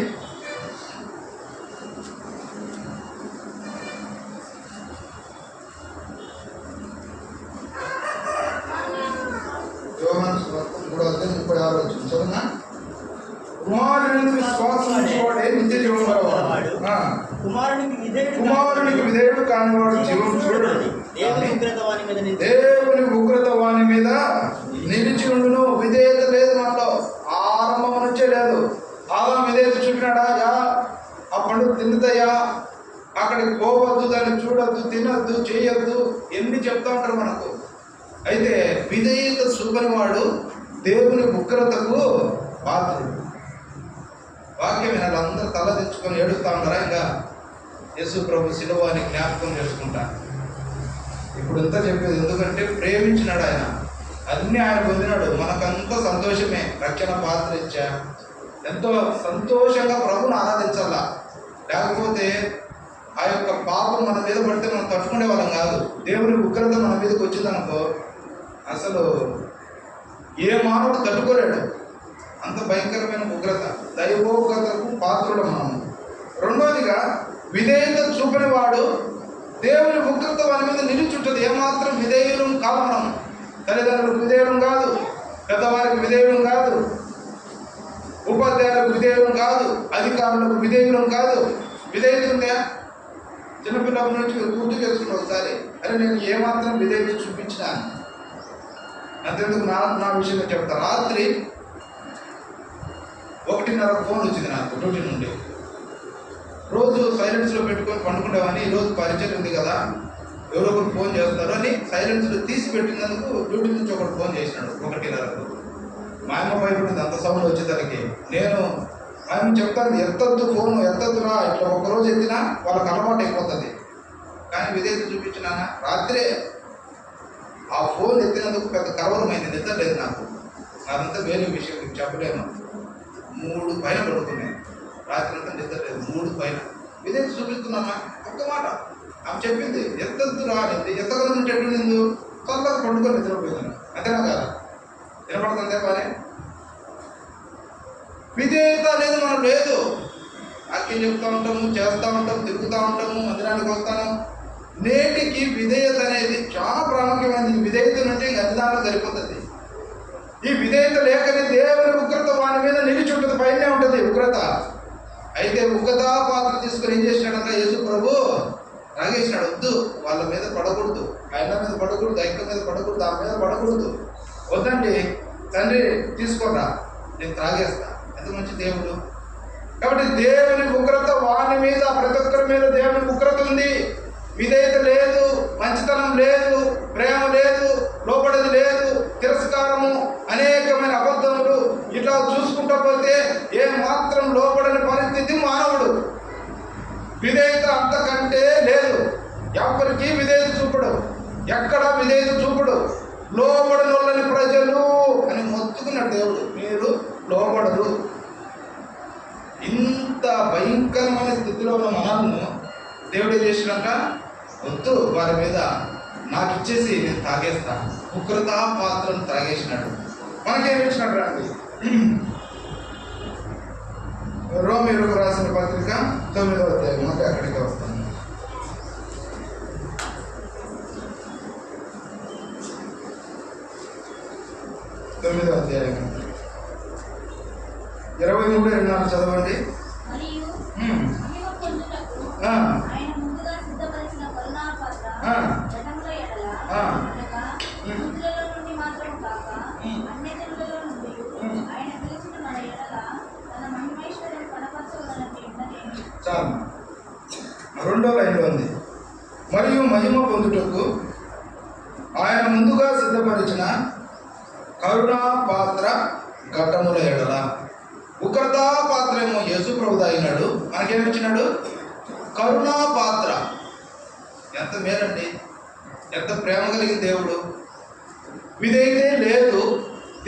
యోహాను సువార్త 3వ అధ్యాయం 36వ వచనం చదువునా? కుమారుని విశ్వాసించువాడే నిత్య జీవం గలవాడు, కుమారునికి విధేయుడు కానివాడు జీవం చూడడు. దేవుని ఉగ్రత వాని మీద నిలిచి ఉండును. విధేయత లేదు మనలో, ఆరంభం నుంచే లేదు. ఆదాం విధేయత చూపినాడా? యా, ఆ పండుగ తిన్నదయ్యా, అక్కడికి పోవద్దు, దాన్ని చూడొద్దు, తినొద్దు, చేయొద్దు, ఎన్ని చెప్తా ఉంటారు మనకు. అయితే విధేయత చూపని వాడు దేవుని ఉగ్రతకు పాత్రుడు. వాక్యం వినాలి. అందరూ తల తెచ్చుకొని ఏడుస్తా ఉన్నారా? ఇంకా యేసు ప్రభు శిలువని జ్ఞాపకం చేసుకుంటా. ఇప్పుడు ఇంత చెప్పేది ఎందుకంటే ప్రేమించినాడు ఆయన, అన్నీ ఆయన పొందినాడు. మనకంతా సంతోషమే. రక్షణ పాత్ర ఇచ్చా, ఎంతో సంతోషంగా ప్రభుని ఆరాధించాలా. లేకపోతే ఆ యొక్క పాపం మన మీద పడితే మనం తట్టుకునే వాళ్ళం కాదు. దేవుని ఉగ్రత మన మీదకి వచ్చిందనుకో అసలు ఏ మానవుడు తట్టుకోలేడు. అంత భయంకరమైన ఉగ్రత. దైవోగ్రతకు పాత్రుడు మనము. రెండోదిగా విధేయత చూపని వాడు దేవుని ఉగ్రత వారి మీద నిలుచుంటుంది. ఏమాత్రం విధేయులం కాదు మనం. తల్లిదండ్రులకు విధేయులం కాదు, పెద్దవారికి విధేయులం కాదు, ఉపాధ్యాయులకు విధేయులం కాదు, అధికారులకు విధేయులం కాదు. విధేయత ఉందా? చిన్నపిల్లల నుంచి గుర్తు చేసుకుని ఒకసారి, అరే నేను ఏమాత్రం విధేయత చూపించినా అంతెందుకు నా విషయంలో చెప్తా. రాత్రి 1:30 ఫోన్ వచ్చింది నాకు డ్యూటీ నుండి. రోజు సైలెన్స్లో పెట్టుకొని పండుకుంటామని, ఈరోజు పరిచయం ఉంది కదా, ఎవరో ఒకరు ఫోన్ చేస్తారు అని సైలెన్స్లో తీసి పెట్టినందుకు డ్యూటీ నుంచి ఒకటి ఫోన్ చేసినాడు 1:30. మా అమ్మ భయపడింది అంత సౌండ్ వచ్చేసరికి. నేను మా అమ్మ చెప్తాను, ఎత్తద్దు ఫోను, ఎత్తద్దురా, ఇట్లా ఒక్కరోజు ఎత్తినా వాళ్ళకి అలవాటు అయిపోతుంది. కానీ విధేయత చూపించినానా? రాత్రే ఆ ఫోన్ ఎత్తినందుకు పెద్ద కలవరమైంది, నిద్ర లేదు నాకు. అదంతా వేరే విషయం మీకు చెప్పలేను. 3 పైన పడుకున్నాయి రాత్రి అంతా, నిద్ర లేదు. 3 పైన విధేయత చూపిస్తున్నామా? ఒక్క మాట ఆమె చెప్పింది, ఎత్తద్దు రా, ఎత్తగల నుండి ఎటు నిందు తొందరగా పండుకొని నిద్రపోయింది. అంతేనా కాదా? వినపడుతుందే పని. విధేయత అనేది మనం లేదు. వాక్యం చెప్తూ ఉంటాము, చేస్తూ ఉంటాము, తిరుగుతూ ఉంటాము, మందిరానికి వస్తాను. నేటికి విధేయత అనేది చాలా ప్రాముఖ్యమైనది. విధేయత నుండి గంజదానం సరిపోతుంది. ఈ విధేయత లేకనే దేవుని ఉగ్రత వాని మీద నిలిచి ఉంటుంది, పైనే ఉంటుంది ఉగ్రత. అయితే ఉగ్రత పాత్ర తీసుకుని ఏం చేసినాడంటే యేసు ప్రభు తాగేసినాడు. వద్దు, వాళ్ళ మీద పడకూడదు, ఆయన మీద పడకూడదు, ఐక్య మీద పడకూడదు, ఆ మీద పడకూడదు. వద్దండి తండ్రి, తీసుకోరా, నేను త్రాగేస్తా. ఎంత మంచి దేవుడు. కాబట్టి దేవుని ఉగ్రత వాని మీద, ప్రతి ఒక్కరి మీద దేవుని ఉగ్రత ఉంది. విధేయత లేదు, మంచితనం లేదు, ప్రేమ లేదు, లోపడది లేదు, తిరస్కారము, అనేకమైన అబద్ధములు, ఇట్లా చూసుకుంటా పోతే ఏ మాత్రం లోపడని పరిస్థితి మానవుడు. విధేయత అంతకంటే లేదు. ఎవరికి విధేయత చూపడు, ఎక్కడ విధేయత చూపడు. లోబడని వాళ్ళని ప్రజలు అని మొత్తుకున్నాడు దేవుడు. మీరు లోబడరు. ఇంత భయంకరమైన స్థితిలో ఉన్న మనల్ని దేవుడు ఏం చేసినాక, వద్దు, వారి మీద నాకు ఇచ్చేసి నేను తాగేస్తా. ఉగ్రత పాత్రను తాగేసినాడు. మనకేమి ఇచ్చినాడు రండి. రోమీయులకు రాసిన పత్రిక 9వ అధ్యాయం. మళ్ళీ అక్కడికి వస్తాను. 9వ అధ్యాయం 23-24 చదవండి. మరియు ఉమ్. మహిమ పొందుటకు ఆ. ఆయన ముందుగా సిద్ధపరిచిన కరుణా పాత్ర ఆ. జనముల ఎడల ఆ. అనగా యూదులలో నుండి మాత్రము కాక అన్యజనులలో నుండి ఆయన పిలిచిన మన ఎడల తన మహిమైశ్వర్యం కనపరచవలనని ఉన్నదేమి. చాలు. 2వ లైన్లో ఉంది. మరియు మహిమ పొందుటకు ఆయన ముందుగా సిద్ధపరిచిన కరుణా పాత్ర ఘటముల ఎడల. ఉగ్రతా పాత్ర ఏమో యేసు ప్రభు తాగినాడు, మనకేమిచ్చినాడు? కరుణా పాత్ర. ఎంత మేలండి, ఎంత ప్రేమ కలిగిన దేవుడు. ఇదైతే లేదు,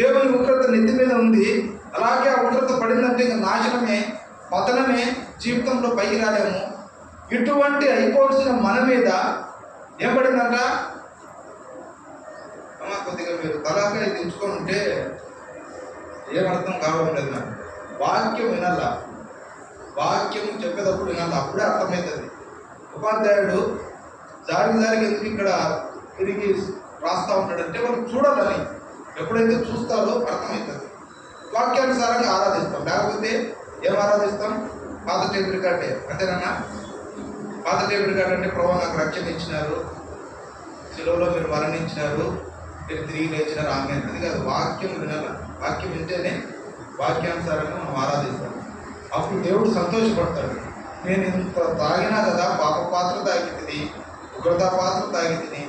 దేవుని ఉగ్రత నెత్తి మీద ఉంది. అలాగే ఆ ఉగ్రత పడిందంటే ఇంకా నాశనమే, పతనమే, జీవితంలో పైకి రాలేము. ఇటువంటి అయిపోవలసిన మన మీద ఏం పడిందంట? కొద్దిగా మీరు తలాకాయ దించుకొని ఉంటే ఏమర్థం కావడం లేదు నాకు. వాక్యం వినాలా, వాక్యం చెప్పేటప్పుడు వినాలా, అప్పుడే అర్థమవుతుంది. ఉపాధ్యాయుడు జారి ఎందుకు ఇక్కడ తిరిగి రాస్తూ ఉంటాడంటే వాళ్ళు చూడాలని. ఎప్పుడైతే చూస్తారో అర్థమవుతుంది. వాక్యానుసారంగా ఆరాధిస్తాం, లేకపోతే ఏం ఆరాధిస్తాం? పాత టేప్ రికార్డే, అంతేనా? పాత టేప్ రికార్డ్ అంటే ప్రభు నాకు రక్షణ ఇచ్చినారు, శిలువలో మీరు మరణించినారు, మీరు తిరిగి లేచినారు, ఆమె అది కాదు. వాక్యం వినాల. వాక్యం వింటేనే వాక్యానుసారంగా మనం ఆరాధిస్తాం. అప్పుడు దేవుడు సంతోషపడతాడు. నేను ఇంత తాగినా కదా, పాప పాత్ర తాగి తిని, ఉగ్రత పాత్ర తాగి తిని,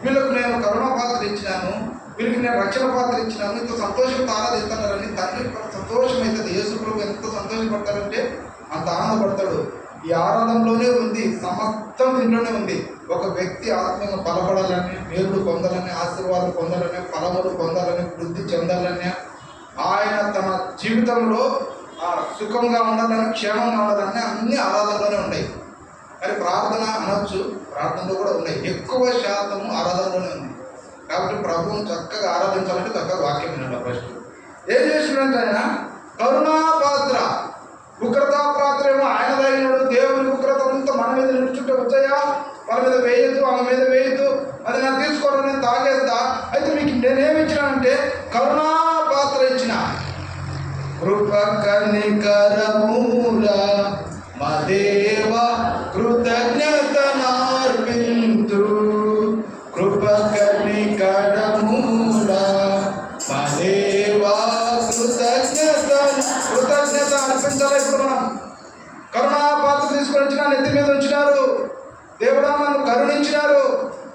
వీళ్ళకు నేను కరుణ పాత్ర ఇచ్చినాను, వీళ్ళకి నేను రక్షణ పాత్ర ఇచ్చినాను, ఇంత సంతోషంతో ఆరాధిస్తున్నారని తండ్రి సంతోషమవుతుంది. యేసు ప్రభు ఎంత సంతోషపడతాడంటే అంత ఆనందపడతాడు. ఈ ఆరాధనలోనే ఉంది, సమస్తం దీంట్లోనే ఉంది. ఒక వ్యక్తి ఆత్మీయంగా బలపడాలని, మేలుడు పొందాలని, ఆశీర్వాదం పొందాలని, ఫలములు పొందాలని, వృద్ధి చెందాలని, ఆయన తన జీవితంలో సుఖంగా ఉండాలని, క్షేమంగా ఉండాలని అన్ని ఆరాధనలోనే ఉన్నాయి. మరి ప్రార్థన అనొచ్చు, ప్రార్థనలో కూడా ఉన్నాయి. ఎక్కువ శాతము ఆరాధనలోనే ఉంది. కాబట్టి ప్రభువును చక్కగా ఆరాధించాలంటే చక్కగా వాక్యం వినాలి. ఫస్ట్ ఏం చేసినట్టు ఆయన కరుణా పాత్ర, ఉగ్రతా పాత్ర ఏమో ఆయన తాగినాడు. దేవుని ఉగ్రత అంతా మన మీద నిలుచుంటే వచ్చాయా, వాళ్ళ మీద వేయద్దు, ఆమె మీద వేయద్దు, అది నేను తీసుకోవడం, నేను తాగేస్తా. అయితే మీకు నేనేమి ఇచ్చినానంటే కరుణా పాత్ర ఇచ్చిన. కృప కనికరమూల మా దేవ కృతజ్ఞతనార్పింతు. కృప కనికరమూల మా దేవ కృతజ్ఞత అర్పించాలి. ఇప్పుడు మనం కరుణా పాత్ర తీసుకొని వచ్చిన, నెత్తి మీద ఉంచినారు. దేవుడా నన్ను కరుణించినారు.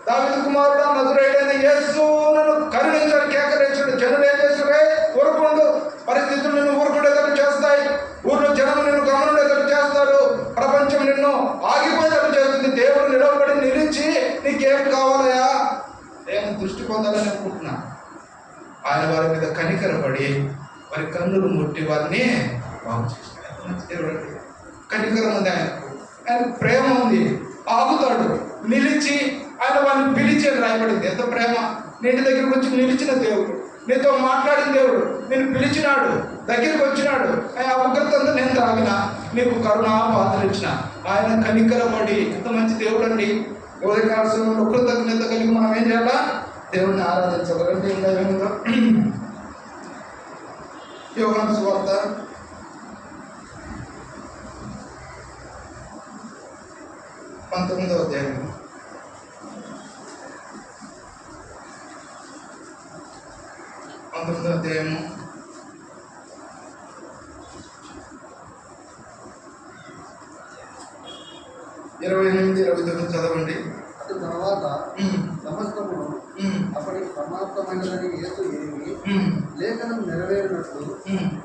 దావీదు కుమారుడా నజరేయుడైన యేసు నన్ను కరుణించాడు, కేకరేశాడు. జనులు ఏం చేశారే? ఊరుకోండు. పరిస్థితులు నిన్ను ఊరుకునేటట్టు చేస్తాయి. ఊర్లో జనం నిన్ను గమనుండేటట్టు చేస్తారు. ప్రపంచం నిన్ను ఆగిపోయేటట్టు చేస్తుంది. దేవుడు నిలవబడి నిలిచి నీకేం కావాలయా, ఏం దృష్టి పొందాలని అనుకుంటున్నా. ఆయన వారి మీద కనికరపడి వారి కన్నులు ముట్టి వారిని బాగు చేస్తాడు. దేవుడు కనికరం ఉంది, ఆయన ప్రేమ ఉంది. ఆగుతాడు, నిలిచి ఆయన వారిని పిలిచి అని రాయబడింది. ఎంత ప్రేమ! నీటి దగ్గరికి వచ్చి నిలిచిన దేవుడు, నీతో మాట్లాడిన దేవుడు, నేను పిలిచినాడు, దగ్గరికి వచ్చినాడు. ఆ ఉగ్రతంతో నేను తాగిన, నీకు కరుణా పాత్ర ఇచ్చిన. ఆయన కనికరపడి ఎంత మంచి దేవుడు అండి. ఉదయకాల సమయంలో కృతజ్ఞత కలిగి మనం ఏం చేయాలా? దేవుడిని ఆరాధించాలంటే ఇంకా ఏమిటో యోహాను సువార్త 19వ అధ్యాయం 19వ అధ్యాయము 28-29 చదవండి. అటు తర్వాత సమస్తమును అప్పటికి సమాప్తమైనదని యేసు ఎరిగి లేఖనం నెరవేరినట్లు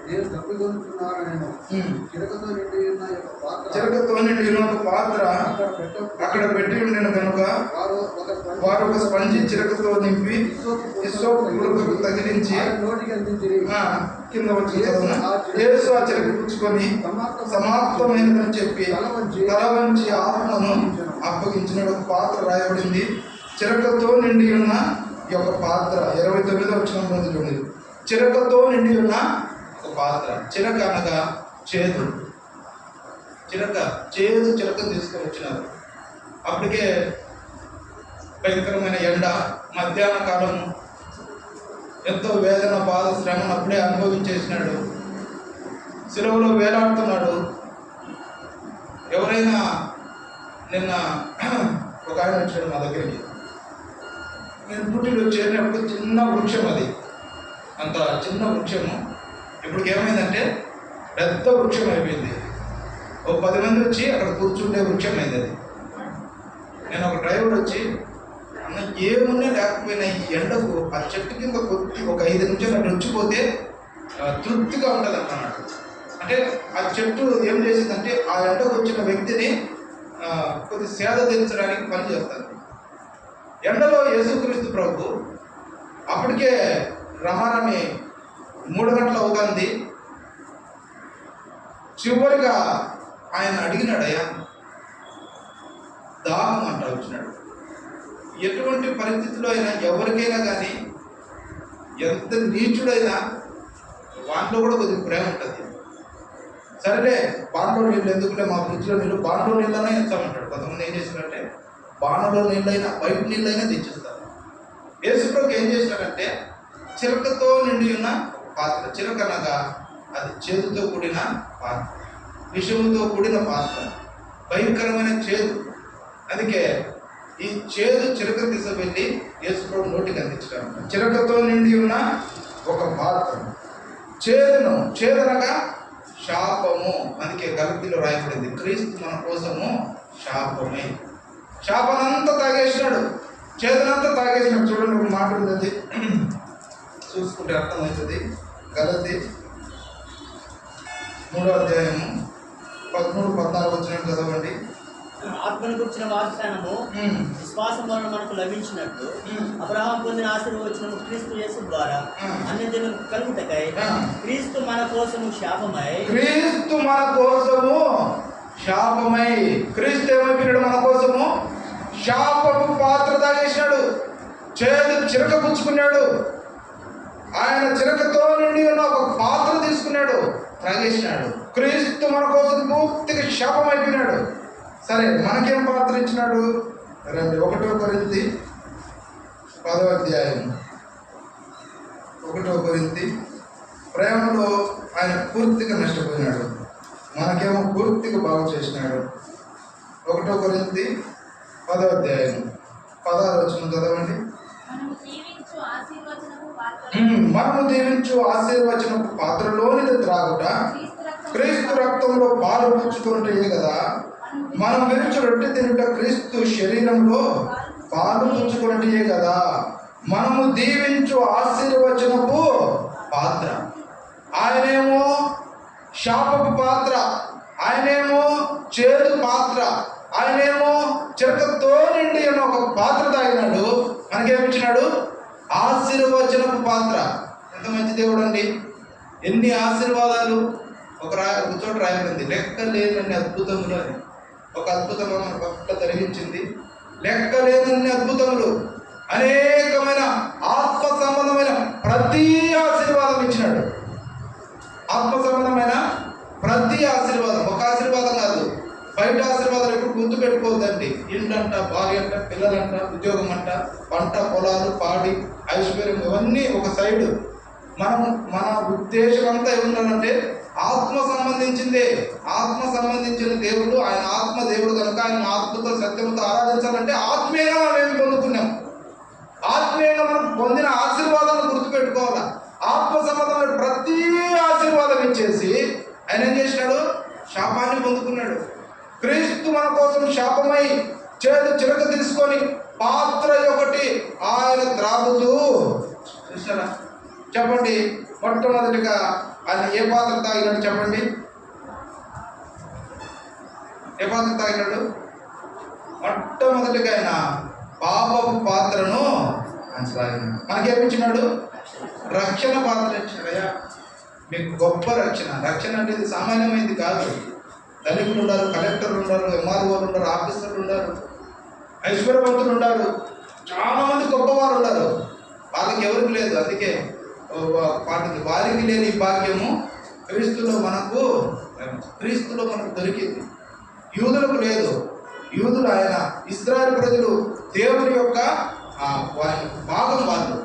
నేను తప్పికొనుచున్నాననేమో చిరకతో నిండి ఉన్న ఒక పాత్ర అక్కడ పెట్టి ఉండిన కనుక వారు ఒక స్పంజి చిరకతో నింపి ఇసోపు తగిలించి కింద వచ్చి యేసు ఆ చిరక పుచ్చుకొని సమాప్తమైనదని చెప్పి తల వంచి ఆత్మను అప్పగించిన ఒక పాత్ర రాయబడింది. చిరకతో నిండి ఉన్న ఈ యొక్క పాత్ర 29వ వచనం చూడండి. చిరకతో నిండి ఉన్న ఒక పాత్ర. చిరక అనగా చేదు చిలకను తీసుకొని వచ్చినారు. అప్పటికే భయంకరమైన ఎండ, మధ్యాహ్న కాలము, ఎంతో వేదన, బాధ, శ్రమను అప్పుడే అనుభవించేసినాడు. సిలువలో వేలాడుతున్నాడు. ఎవరైనా నిన్న ఒక ఆయన వచ్చాడు మా దగ్గరికి. నేను పుట్టిలో చేరినప్పుడు చిన్న వృక్షం, అది అంత చిన్న వృక్షము ఇప్పటికి ఏమైందంటే పెద్ద వృక్షం అయిపోయింది. ఓ 10 మంది వచ్చి అక్కడ కూర్చుంటే వృక్షం అయింది అది. నేను ఒక డ్రైవర్ వచ్చి, అన్న ఏమున్నా లేకపోయినా ఈ ఎండకు ఆ చెట్టు కింద కొద్ది ఒక 5 నిమిషాలు అక్కడ వచ్చిపోతే తృప్తిగా ఉంటుంది అన్నాడు. అంటే ఆ చెట్టు ఏం చేసిందంటే ఆ ఎండకు వచ్చిన వ్యక్తిని కొద్ది సేద తీర్చడానికి పని చేస్తుంది. ఎండలో యేసుక్రీస్తు ప్రభు అప్పటికే రమారమి 3 గంటలు అవుతుంది. చివరిగా ఆయన అడిగినాడు, అయ్యా దాహం అంట వచ్చినాడు. ఎటువంటి పరిస్థితిలో అయినా ఎవరికైనా కానీ ఎంత నీచుడైనా వాటిలో కూడా కొద్దిగా ప్రేమ ఉంటుంది. సరేలే బాండలో నీళ్ళు ఎందుకులే, మా ఫ్రిడ్జ్లో నీళ్ళు బాండలో నీళ్ళైనా ఇస్తామంటాడు. కొంతమంది ఏం చేస్తారంటే బాణలో నీళ్ళైనా బయట నీళ్ళైనా తెచ్చిస్తారు. యేసుప్రభుకి ఏం చేసినాడంటే చిలకతో నిండి ఉన్న పాత్ర, చిలక అనగా అది చేదుతో కూడిన పాత్ర, విషముతో కూడిన పాత్ర, భయంకరమైన చేదు. అందుకే ఈ చేదు చిలక తీసుకెళ్ళి యేసుప్రభు నోటికి అందించడం. చిలకతో నిండి ఉన్న ఒక పాత్ర, చేదనగా శాపము. అందుకే గలతీలో రాయబడింది, క్రీస్తు మన కోసము శాపమే. శాపనంతా తాగేసినాడు, చేదనంతా తాగేసినాడు. చూడండి, ఒక మాట ఉంది, చూసుకుంటే అర్థమవుతుంది. గలతీ 3వ అధ్యాయము 13-14 వచ్చినట్టు చదవండి. ఆత్మను గురించిన వాగ్దానము విశ్వాసం వలన మనకు లభించినట్లు అబ్రహాము పొందిన ఆశీర్వచనము క్రీస్తు యేసు ద్వారా అన్యజనులకు కలుగుటకై క్రీస్తు మన కోసము శాపమై. క్రీస్తు మన కోసము శాపమై. క్రీస్తు ఏమైపోయినాడు? మన కోసము శాపపు పాత్ర తాగేసినాడు, చేదు చిలక పుచ్చుకున్నాడు. ఆయన చిలకతో నుండి ఉన్న ఒక పాత్ర తీసుకున్నాడు, త్రాగేసినాడు. క్రీస్తు మన కోసం పూర్తిగా శాపం అయిపోయినాడు. సరే, మనకేం పాత్ర ఇచ్చినాడు? రండి, 1 కొరింథీ 10వ అధ్యాయం. 1 కొరింథీ ప్రేమలో ఆయన పూర్తిగా నష్టపోయినాడు, మనకేమో పూర్తిగా బాగు చేసినాడు. 1 కొరింథీ 10వ అధ్యాయం 16 వచనం చదవండి. మనము దీవించు ఆశీర్వచనపు పాత్రలోనిది త్రాగుట క్రీస్తు రక్తంలో పాలు పుచ్చుకుంటే కదా. మనం విరుచు రొట్టె తినుట క్రీస్తు శరీరంలో పాలు పుచ్చుకున్నట్టే కదా. మనము దీవించు ఆశీర్వచనపు పాత్ర, ఆయనేమో శాపపు పాత్ర, ఆయనేమో చేదు పాత్ర, ఆయనేమో చిలకతో నిండి అని ఒక పాత్ర తాగినాడు. మనకేమిచ్చినాడు? ఆశీర్వచనపు పాత్ర. ఎంత మంచి దేవుడు అండి! ఎన్ని ఆశీర్వాదాలు! ఒక చోట రాయబడింది, లెక్క లేనన్ని అద్భుతములు అని. ఒక అద్భుతం మన పట్ల జరిగించింది. లెక్క లేనన్ని అద్భుతములు, అనేకమైన ఆత్మ సంబంధమైన ప్రతి ఆశీర్వాదం ఇచ్చినాడు. ఆత్మ సంబంధమైన ప్రతి ఆశీర్వాదం, ఒక ఆశీర్వాదం కాదు. బయట ఆశీర్వాదాలు ఎప్పుడు గుర్తు పెట్టుకోవద్దండి. ఇంటంట, భార్య అంట, పిల్లలంట, ఉద్యోగం అంట, పంట పొలాలు, పాడి, ఐశ్వర్యం, ఇవన్నీ ఒక సైడు. మన ఉద్దేశం అంతా ఏమున్నాడంటే ఆత్మ సంబంధించిందే. ఆత్మ సంబంధించిన దేవుడు, ఆయన ఆత్మ దేవుడు కనుక ఆయన ఆత్మతో సత్యంతో ఆరాధించాలంటే ఆత్మీయంగా మనం ఏమి పొందుతున్నాం, ఆత్మీయంగా మనం పొందిన ఆశీర్వాదాలను గుర్తుపెట్టుకోవాలి. ఆత్మ సంబంధమైన ప్రతి ఆశీర్వాదం ఇచ్చేసి ఆయన ఏం చేసినాడు? శాపాన్ని పొందుకున్నాడు. క్రీస్తు మన కోసం శాపమై చేదు చిలక తీసుకొని పాత్ర ఒకటి ఆయన త్రాగుతూ, చూసారా? చెప్పండి, మొట్టమొదటిగా ఆయన ఏ పాత్ర తాగినాడు? చెప్పండి, ఏ పాత్ర తాగినాడు? మొట్టమొదటిగా ఆయన పాపపు పాత్రను తాగినాడు. మనకేమిచ్చినాడు? రక్షణ పాత్ర ఇచ్చాడయ్యా. మీకు గొప్ప రక్షణ. రక్షణ అనేది సామాన్యమైనది కాదు. ధనికులు ఉన్నారు, కలెక్టర్లు ఉన్నారు, ఎంఆర్ఓలు ఉన్నారు, ఆఫీసర్లు ఉన్నారు, ఐశ్వర్యవంతులు ఉన్నారు, చాలా మంది గొప్పవారు ఉన్నారు. వాళ్ళకి ఎవరికి లేదు. అందుకే వారికి లేని భాగ్యము క్రీస్తులో మనకు క్రీస్తులో మనకు దొరికింది. యూదులకు లేదు. యూదులు ఆయన ఇశ్రాయేలు ప్రజలు దేవుని యొక్క భాగం వాళ్ళు.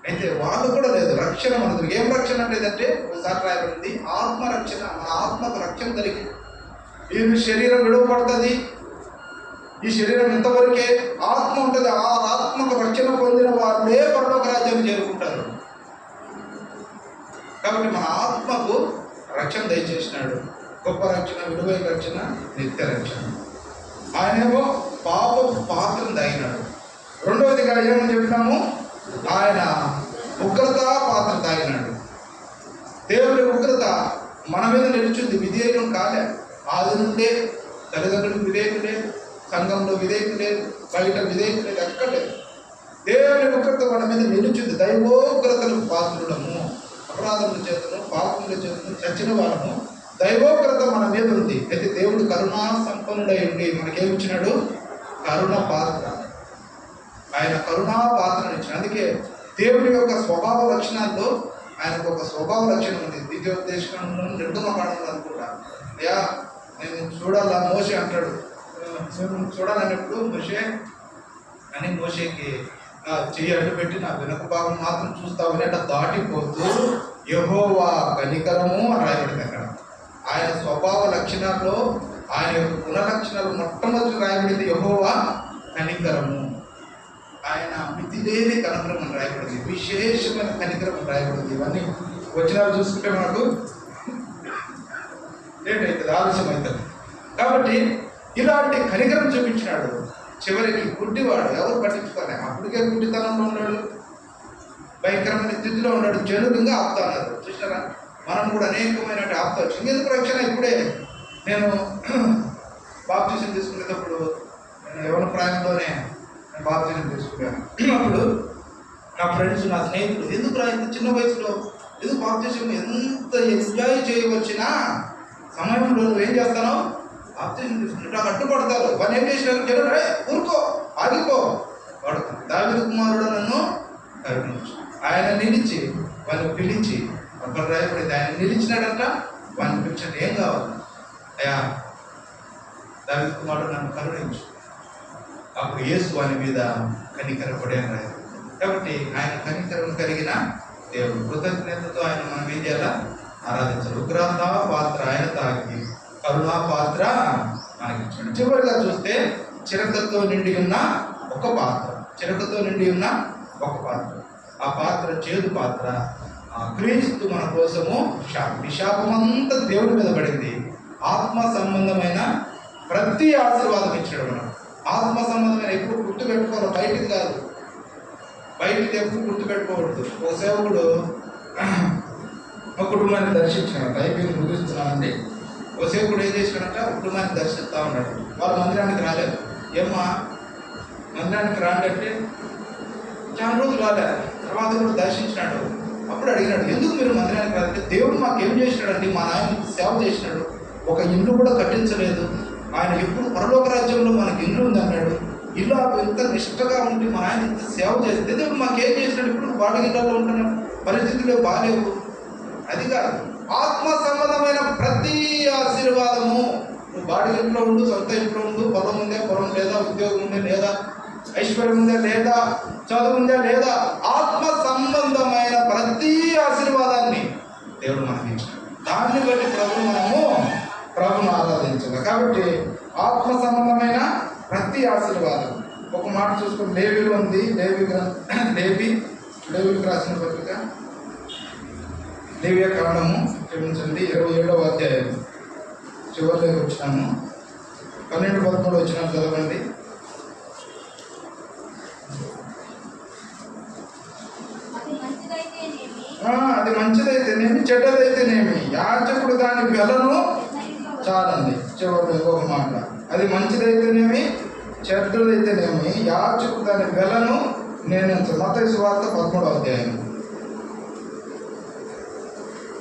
అయితే వాళ్ళు కూడా లేదు. రక్షణ మనకు ఏం రక్షణ అంటే ఒకసారి రాయబడింది ఆత్మ రక్షణ. మన ఆత్మకు రక్షణ దొరికింది. ఈ శరీరం విడవబడుతుంది. ఈ శరీరం ఇంతవరకే ఆత్మ ఉంటుంది. ఆ ఆత్మకు రక్షణ పొందిన వాళ్ళే పరలోక రాజ్యాన్ని చేరుకుంటారు. కాబట్టి మన ఆత్మకు రక్షణ దయచేసినాడు. గొప్ప రక్షణ, విలువైన రక్షణ, నిత్య రక్షణ. ఆయనేమో పాపపు పాత్రను తాగినాడు. రెండవదిగా ఏమని చెప్పినాము, ఆయన ఉగ్రత పాత్ర తాగినాడు. దేవుడి ఉగ్రత మన మీద నిలిచింది. విధేయం కాలే. ఆది నుండే తల్లిదండ్రులకు విధేయత లేదు, సంఘంలో విధేయత లేదు, బయట విధేయత లేదు, ఎక్కడ లేదు. దేవుని ఉగ్రత మన మీద నిలిచింది. దైవోగ్రతలకు పాత్రులము, అపరాధముల చేతను పాపముల చేతను చచ్చిన వాళ్ళము. దైవోగ్రత మన మీద ఉంది. అయితే దేవుడు కరుణా సంపన్నుడై ఉండి మనకేమిచ్చినాడు? కరుణ పాత్ర. ఆయన కరుణా పాత్రను ఇచ్చిన. అందుకే దేవుడి యొక్క స్వభావ లక్షణాల్లో ఆయనకు ఒక స్వభావ లక్షణం ఉంది. ద్వితీయోపదేశంలో 2వ పాఠంలో అనుకుంటా, అయ్యా నేను చూడాలా మోషే అంటాడు. చూడాలన్నప్పుడు మోషే అని మోషేకి చెయ్యి అడ్డు పెట్టి నా వెనుక భాగం మాత్రం చూస్తావని అట్లా దాటిపోతూ యెహోవా కనికరము అని రాయబడింది అక్కడ. ఆయన స్వభావ లక్షణాల్లో ఆయన యొక్క గుణలక్షణాలు మొట్టమొదటి రాయబడింది యెహోవా కనికరము. ఆయన మితిలేని కనికరం అని రాయబడింది. విశేషమైన కనికరం అని రాయబడింది. ఇవన్నీ వచనాలు చూసుకుంటే మనకు లేట్ అవుతుంది, ఆలస్యం అవుతుంది. కాబట్టి ఇలాంటి కనికరం చూపించినాడు. చివరికి గుడ్డివాడు, ఎవరు పట్టించుకోలే. అప్పటికే గుడ్డితనంలో ఉన్నాడు, భయంకరమైన స్థితిలో ఉన్నాడు. జనులుగా ఆపుతున్నారు. చూసారా, మనం కూడా అనేకమైన ఆపుతావచ్చు. ఇంకెందుకు రక్షణ? ఇప్పుడే నేను బాప్టిజం తీసుకునేటప్పుడు యవ్వన ప్రాయంలోనే బాప్టిజం తీసుకున్నాను. అప్పుడు నా ఫ్రెండ్స్, నా స్నేహితులు, ఎందుకు ఇంత చిన్న వయసులో ఎందుకు బాప్టిజం, ఎంత ఎంజాయ్ చేయవచ్చినా సమయంలో నువ్వు ఏం చేస్తానో బాప్టిజం తీసుకుంటే నాకు అడ్డుపడతారు. వాళ్ళు ఏం చేసినారు? జనం ఊరుకో, ఆగిపో. వాడు దావీదు కుమారుడు నన్ను కరుణించు. ఆయన నిలిచి వాళ్ళు పిలిచి అక్కడ రాయబడింది. ఆయన నిలిచినాడంట. వాళ్ళని పిలిచండి, ఏం కావాలి? అయ్యా దావీదు కుమారుడు నన్ను కరుణించు. అప్పుడు యేసు వాని మీద కనికరపడే రాయబడింది. కాబట్టి ఆయన కనికరం కలిగిన దేవుడు. కృతజ్ఞతతో ఆయన మనం ఏం చేయాలా? ఆరాధించాలి. ఉగ్రత పాత్ర ఆయన తాగి కరుణా పాత్ర మనకిచ్చాడు. చివరిగా చూస్తే చిరకతో నిండి ఉన్న ఒక పాత్ర. చిరకతో నిండి ఉన్న ఒక పాత్ర. ఆ పాత్ర చేదు పాత్ర. క్రీస్తు మన కోసము శాపం. ఈ శాపం అంతా దేవుడి మీద పడింది. ఆత్మ సంబంధమైన ప్రతి ఆశీర్వాదం ఇచ్చాడు. మనం ఆత్మ సంబంధమైన ఎప్పుడు గుర్తుపెట్టుకోవాలి, బయటికి కాదు. బయటికి ఎప్పుడు గుర్తుపెట్టుకోకూడదు. ఒక సేవకుడు ఒక కుటుంబాన్ని దర్శించాడు. అయిపోయింది, ముగిస్తున్నానండి. ఒక సేవకుడు ఏం చేశాడంట, కుటుంబాన్ని దర్శిస్తూ ఉన్నాడు. వాళ్ళు మందిరానికి రాలేదు. ఏమ్మా మందిరానికి రాండంటే చాలా రోజులు రాలేదు. తర్వాత కూడా దర్శించినాడు. అప్పుడు అడిగినాడు, ఎందుకు మీరు మందిరానికి రాలంటే, దేవుడు మాకు ఏం చేసినాడండి, మా నాయన సేవ చేసినాడు, ఒక ఇల్లు కూడా కట్టించలేదు. ఆయన ఎప్పుడు పరలోక రాజ్యంలో మనకి ఇల్లు ఉందన్నాడు. ఇల్లు ఎంత నిష్టగా ఉండి మా ఆయన ఇంత సేవ చేస్తే దేవుడు మాకేం చేసినాడు, ఇప్పుడు బాడగిళ్ళలో ఉంటున్నాం, పరిస్థితులు బాగాలేవు. అది కాదు, ఆత్మ సంబంధమైన ప్రతి ఆశీర్వాదము. నువ్వు బాడీ ఇంట్లో ఉండు, సొంత ఇంట్లో ఉండు, పొలం ఉందే, పొలం లేదా, ఉద్యోగం ఉందే లేదా, ఐశ్వర్యం ఉందా లేదా, చదువు ఉందా లేదా, ఆత్మ సంబంధమైన ప్రతి ఆశీర్వాదాన్ని దేవుడు మనకి ఇచ్చాడు. దాన్ని బట్టి ప్రభును ఆరాధించాలి. కాబట్టి ఆత్మ సంబంధమైన ప్రతి ఆశీర్వాదం. ఒక మాట చూసుకుని లేవిలో ఉంది. లేవికి రాసిన పత్రిక లేవియ కాండము క్షమించండి 27వ అధ్యాయం చివరిలోకి వచ్చినాము. 12-13 వచ్చినాము, చదవండి. అది మంచిదైతేనేమి చెడ్డదైతేనేమి యాజకుడు దాని వెలను చాలండి. చివరిలో ఇంకొక మాట, అది మంచిదైతేనేమి చెడ్డదైతేనేమి యాజకుడు దాని వెలను నేను. మత్తయి సువార్త 13వ అధ్యాయం.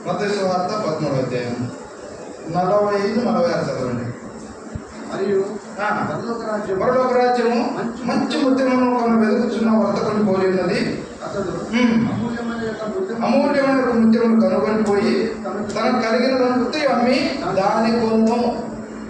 మత్తయి సువార్త 13వ అధ్యాయం 45-46 చదవండి. మరియు పరలోక రాజ్యము మంచి ముత్యమును కొను వెతుకుచున్న వర్తకుని పోలి ఉన్నది. అతడు అమూల్యమైన అమూల్యమైన ముత్యములు కనుగొనిపోయి తనకు కలిగిన వృత్తి అమ్మి దాని కొను.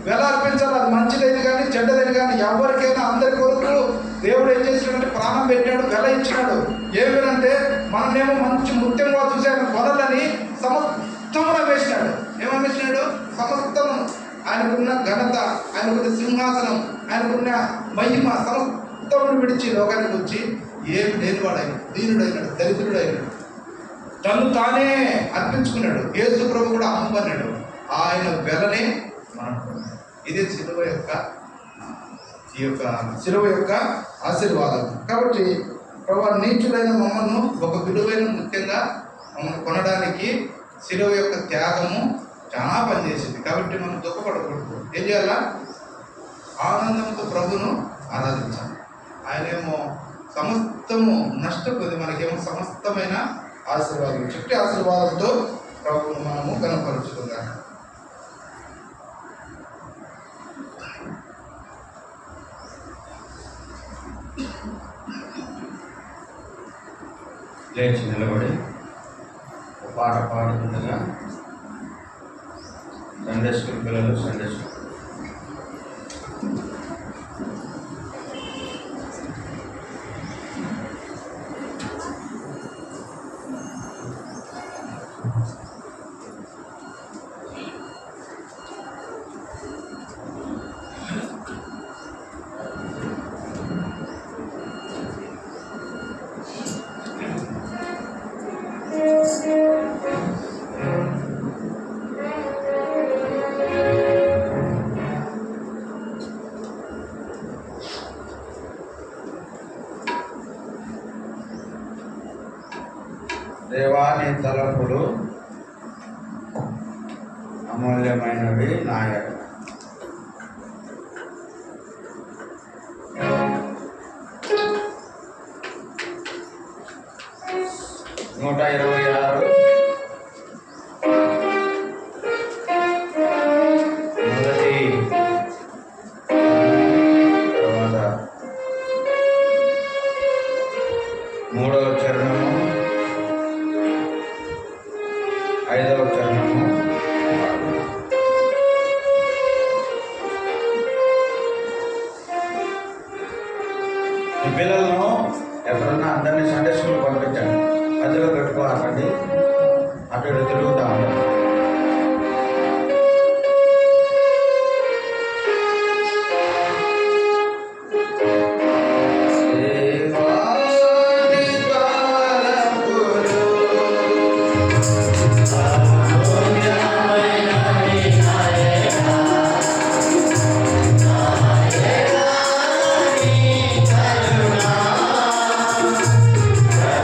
వెల అర్పించాలి. అది మంచిదైంది కానీ చెడ్డదైంది కానీ ఎవరికైనా అందరి కొరకు దేవుడు ఏం చేసినాడంటే ప్రాణం పెట్టాడు, వెల ఇచ్చినాడు. ఏమిటంటే మనమేమో మంచి ముత్యంగా చూసాను కొనలని సమస్తమున వేసినాడు. ఏమేసినాడు? సమస్తమును. ఆయనకున్న ఘనత, ఆయనకున్న సింహాసనం, ఆయనకున్న మహిమ సమస్తమును విడిచి లోకానికి వచ్చి ఏమి లేనివాడైన దీనుడైనాడు, దరిద్రుడైనాడు, తను తానే అర్పించుకున్నాడు. యేసు ప్రభు కూడా అమ్మన్నాడు. ఆయన వెలనే మనకు. ఇదే శిలువ యొక్క ఈ యొక్క శిలువ యొక్క ఆశీర్వాదం. కాబట్టి ప్రభు నీచులైన మమ్మల్ని ఒక విలువైన ముఖ్యంగా మమ్మల్ని కొనడానికి శిలువ యొక్క త్యాగము చాలా పనిచేసింది. కాబట్టి మనం దుఃఖపడకూడదు. ఏం చేయాలా? ఆనందంతో ప్రభును ఆరాధించాలి. ఆయనేమో సమస్తము నష్టపోయింది, మనకేమో సమస్తమైన ఆశీర్వాదం, చుట్టి ఆశీర్వాదంతో ప్రభువును మనము కనపరుచుకుందాం. లేచి నిలబడి ఒక పాట పాడుతుండగా సండే స్కూల్ పిల్లలు సండే స్కూల్ దేవాని తలపులు అమూల్యమైనవి నాయక. నూట 26 మొదటి తర్వాత 3వ చరణము 5వ చరణము. ఈ పిల్లలను ఎప్పుడన్నా అందరినీ సండే స్కూల్ పంపించండి. మధ్యలో పెట్టుకోకండి, అటు ఇటు తిరుగుతూ ఉంటారు. కరుణా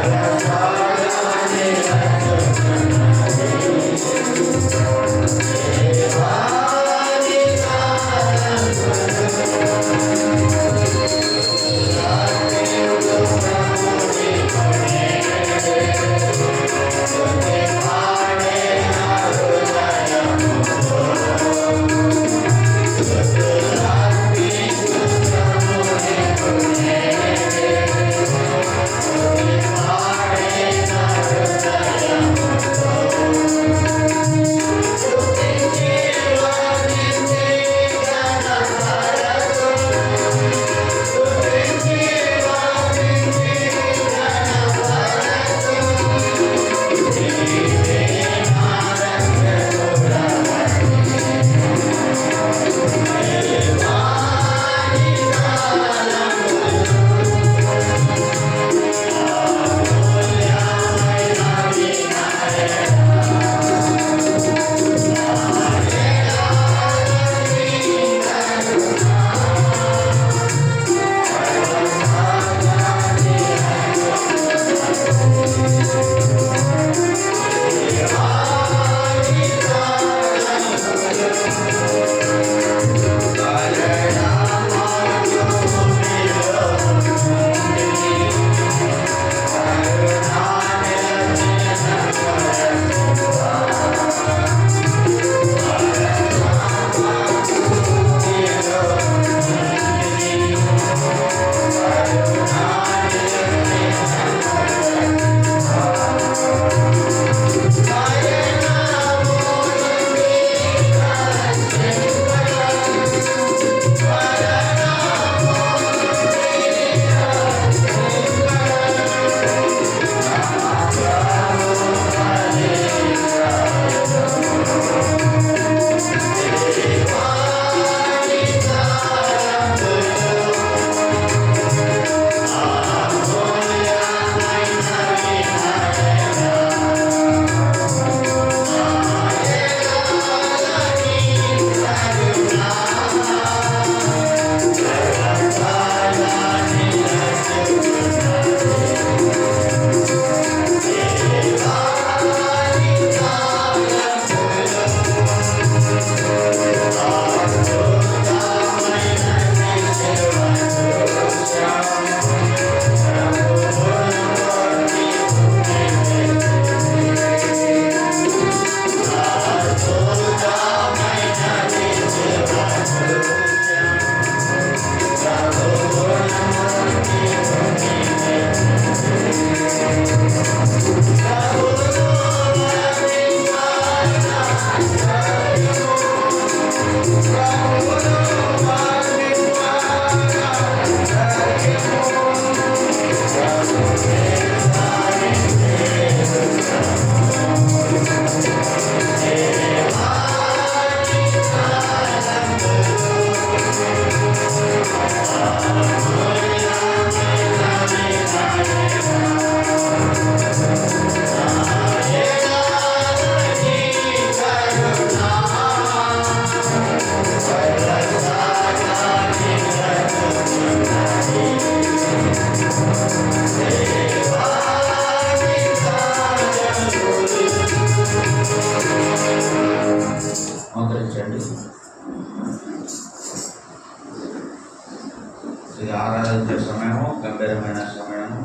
ఇది ఆరాధించే సమయము, గంభీరమైన సమయము.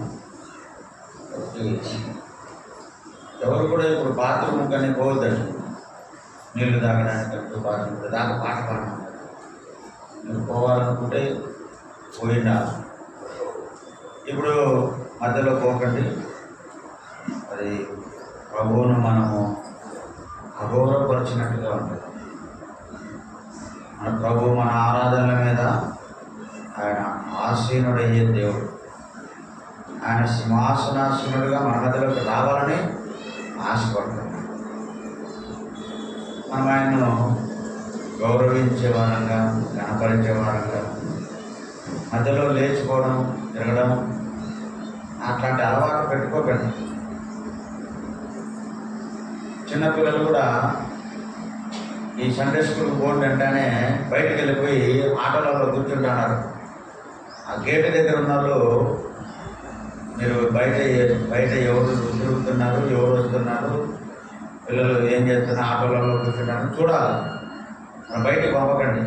ఎవరు కూడా ఇప్పుడు బాత్రూమ్ కానీ పోవద్దండి. నీళ్లు తాగడానికి బాత్రూమ్ దాకా పాట పాడమంటారు. మీరు పోవాలనుకుంటే పోయినా ఇప్పుడు మధ్యలో పోకండి. అది ప్రభువును మనము అగౌరవపరిచినట్టుగా ఉంటుంది. మన ప్రభు మన ఆరాధనల మీద ఆయన ఆసీనుడయ్యే దేవుడు. ఆయన సింహాసనాసీనుడిగా మన మధ్యలోకి రావాలని ఆశపడుతున్నాడు. మనం ఆయన్ను గౌరవించే వారంగా, కనపరిచే వారంగా, మధ్యలో లేచిపోవడం, తిరగడం అట్లాంటి అలవాటు పెట్టుకోకండి. చిన్నపిల్లలు కూడా ఈ సండే స్కూల్ బోర్డు వెంటనే బయటకు వెళ్ళిపోయి ఆటోలలో కూర్చుంటున్నారు. ఆ గేటు దగ్గర ఉన్న వాళ్ళు మీరు బయట ఎవరు తిరుగుతున్నారు, ఎవరు వస్తున్నారు, పిల్లలు ఏం చేస్తున్నారు, ఆటోలలో కూర్చుంటారు చూడాలి. మనం బయటికి పంపకండి.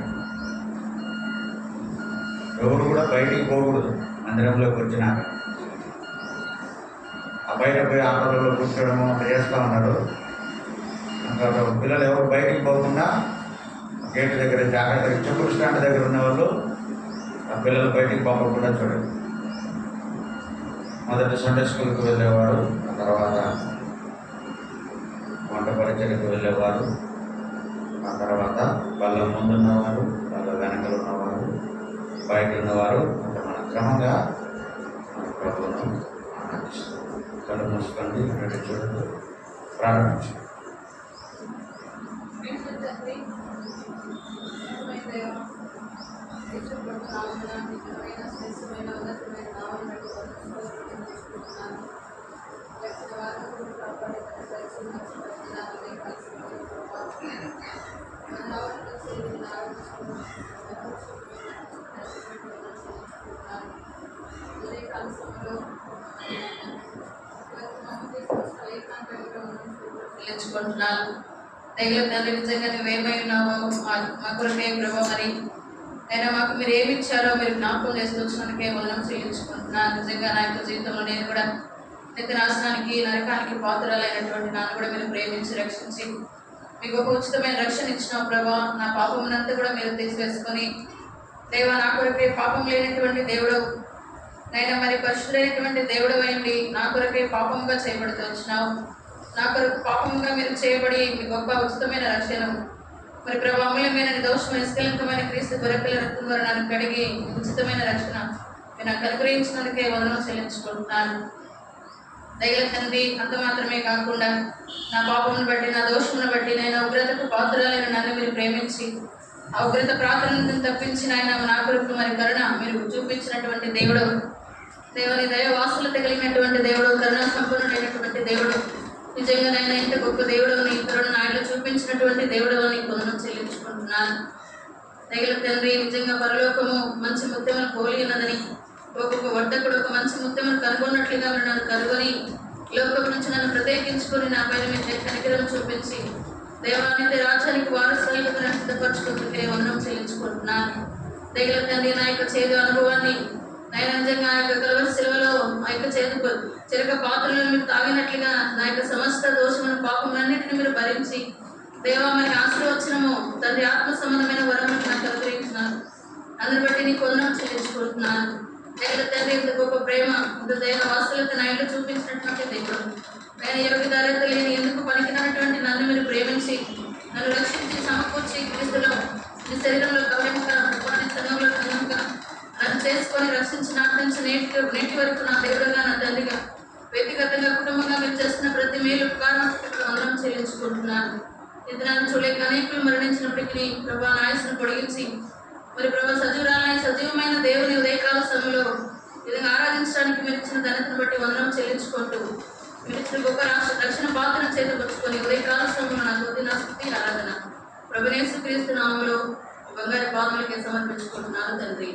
ఎవరు కూడా బయటికి పోకూడదు. మందిరంలోకి వచ్చినాక ఆ బయట పోయి ఆటోలలో కూర్చోవడము అక్కడ చేస్తూ ఉన్నారు. ఇంకా పిల్లలు ఎవరు బయటికి పోకుండా గేట్ దగ్గర జాగ్రత్తగా, చెప్పులు స్టాండ్ దగ్గర ఉన్న వాళ్ళు ఆ పిల్లలు బయటికి పంపకుండా చూడండి. మొదటి సండే స్కూల్కి వెళ్ళేవారు, ఆ తర్వాత వంట పరిచయకు వెళ్ళేవారు, ఆ తర్వాత వాళ్ళ ముందున్నవారు, వాళ్ళ వెనకలు ఉన్నవారు, బయట ఉన్నవారు. అంటే మన క్రమంగా మన ప్రభువును ఆరాధిస్తాం. కళ్ళు మూసుకోండి, చూడండి, ప్రారంభించండి. చెల్లించుకుంటున్నాను. దైవ తండ్రి, నిజంగా నువ్వేమై ఉన్నావో మా కొరకే ప్రభావ, మరి అయినా మాకు మీరు ఏమి ఇచ్చారో మీరు జ్ఞాపకం చేసుకొచ్చినందుకే వందనం చెల్లించుకుంటున్నాను. నిజంగా నా యొక్క జీవితంలో నేను కూడా నిత్య నాశనానికి, నరకానికి పాత్రలైనటువంటి నన్ను కూడా మీరు ప్రేమించి రక్షించి మీకు ఒక ఉచితమైన రక్షణ ఇచ్చిన ప్రభా, నా పాపమునంతా కూడా మీరు తీసివేసుకొని దేవా నా కొరకే పాపం లేనటువంటి దేవుడు, నైనా మరి పరిశుద్ధులైనటువంటి దేవుడు అయింది నా కొరకే పాపంగా చేయబడుతూ వచ్చినావు. నా కొరకు పాపంగా మీరు చేయబడి మీ గొప్ప ఉచితమైన రక్షణ మరి ప్రభు అమూల్యమైన దోషం నిష్కలంకమైన క్రీస్తు గొర్రెపిల్ల రక్తం ద్వారా నన్ను కడిగి ఉచితమైన రక్షణ మీరు నాకు అనుగ్రహించినందుకే వందనం చెల్లించుకుంటున్నాను. దైవ తండ్రి, అంత మాత్రమే కాకుండా నా పాపమును బట్టి, నా దోషమును బట్టి నేను ఉగ్రతకు పాత్రలైన నన్ను మీరు ప్రేమించి ఆ ఉగ్రత ప్రార్థనను తప్పించి ఆయన నా కొరకు మరి కరుణ మీరు చూపించినటువంటి దేవుడు, దేవుని దైవ వాసులత కలిగినటువంటి దేవుడు, కరుణ సంపన్నుడైనటువంటి దేవుడు, నిజంగా నేను ఇంత గొప్ప దేవుడు నీ కరుణ ఆయనలో చూపించినటువంటి దేవుడు అని వందనం చెల్లించుకుంటున్నాను. దైవ తండ్రి, నిజంగా పరలోకము మంచి ముత్యమును పోలి ఉన్నదని, ఒక్కొక్క వర్తకుడు ఒక మంచి ముత్యమును కనుగొన్నట్లుగా నన్ను కనుగొని లోకం నుంచి నన్ను ప్రత్యేకించుకొని నా పైన మీద కనికరం చూపించి దేవానికి రాజ్యానికి వారసులుగా నన్ను సిద్ధపరచుకుంటే వందనం చెల్లించుకుంటున్నాను. దైవ తండ్రి, నా యొక్క చేదు అనుభవాన్ని నేను నిజంగా ఆ యొక్క కలువరి శిలువలో ఆ యొక్క చెరక పాత్రలను మీరు తాగినట్లుగా నా యొక్క సమస్త దోషమైన పాపములన్నింటినీ మీరు భరించి దేవా మరి ఆశీర్వచనము తండ్రి ఆత్మ సంబంధమైన వరములను నాకు అనుగ్రహించినాను. అందుని బట్టి నీకు వందనం చెల్లించుకుంటున్నాను. దైవ తండ్రి, ఇంత గొప్ప ప్రేమ, ఇంత దైవ వాసులతో నా ఇంట్లో చూపించినటువంటి దేవుడు, నేను యోగ్యత లేని ఎందుకు పనికినటువంటి నన్ను మీరు ప్రేమించి నన్ను రక్షించి సమకూర్చి క్రీస్తులో నీ శరీరంలో కవలింపుగా సంఘంలో కనుక నన్ను చేసుకొని రక్షించి నాటి నుంచి నేటి వరకు నా దేవుడుగా, నా తండ్రిగా, వ్యక్తిగతంగా, కుటుంబంగా మీరు చేస్తున్న ప్రతి మేలు అందరం చెల్లించుకుంటున్నాను. ఇది నన్ను చూడలేక అనేకులు మరణించినప్పటికీ ప్రభా నాయసును పొడిగించి మరి ప్రభా సజీవమైన దేవుని ఉదయకాల సమయంలో విధంగా ఆరాధించడానికి మీరు ఇచ్చిన ధనతను బట్టి వందనం చెల్లించుకుంటూ మీరు ఇచ్చిన గొప్ప రక్షణ పాత్రను చేతపరుచుకొని ఉదయకాల సమయంలో నాకు వదిన స్తుతి ఆరాధన ప్రభునేసు క్రీస్తు నామములో బంగారు పాదములకి సమర్పించుకుంటున్నాను తండ్రి.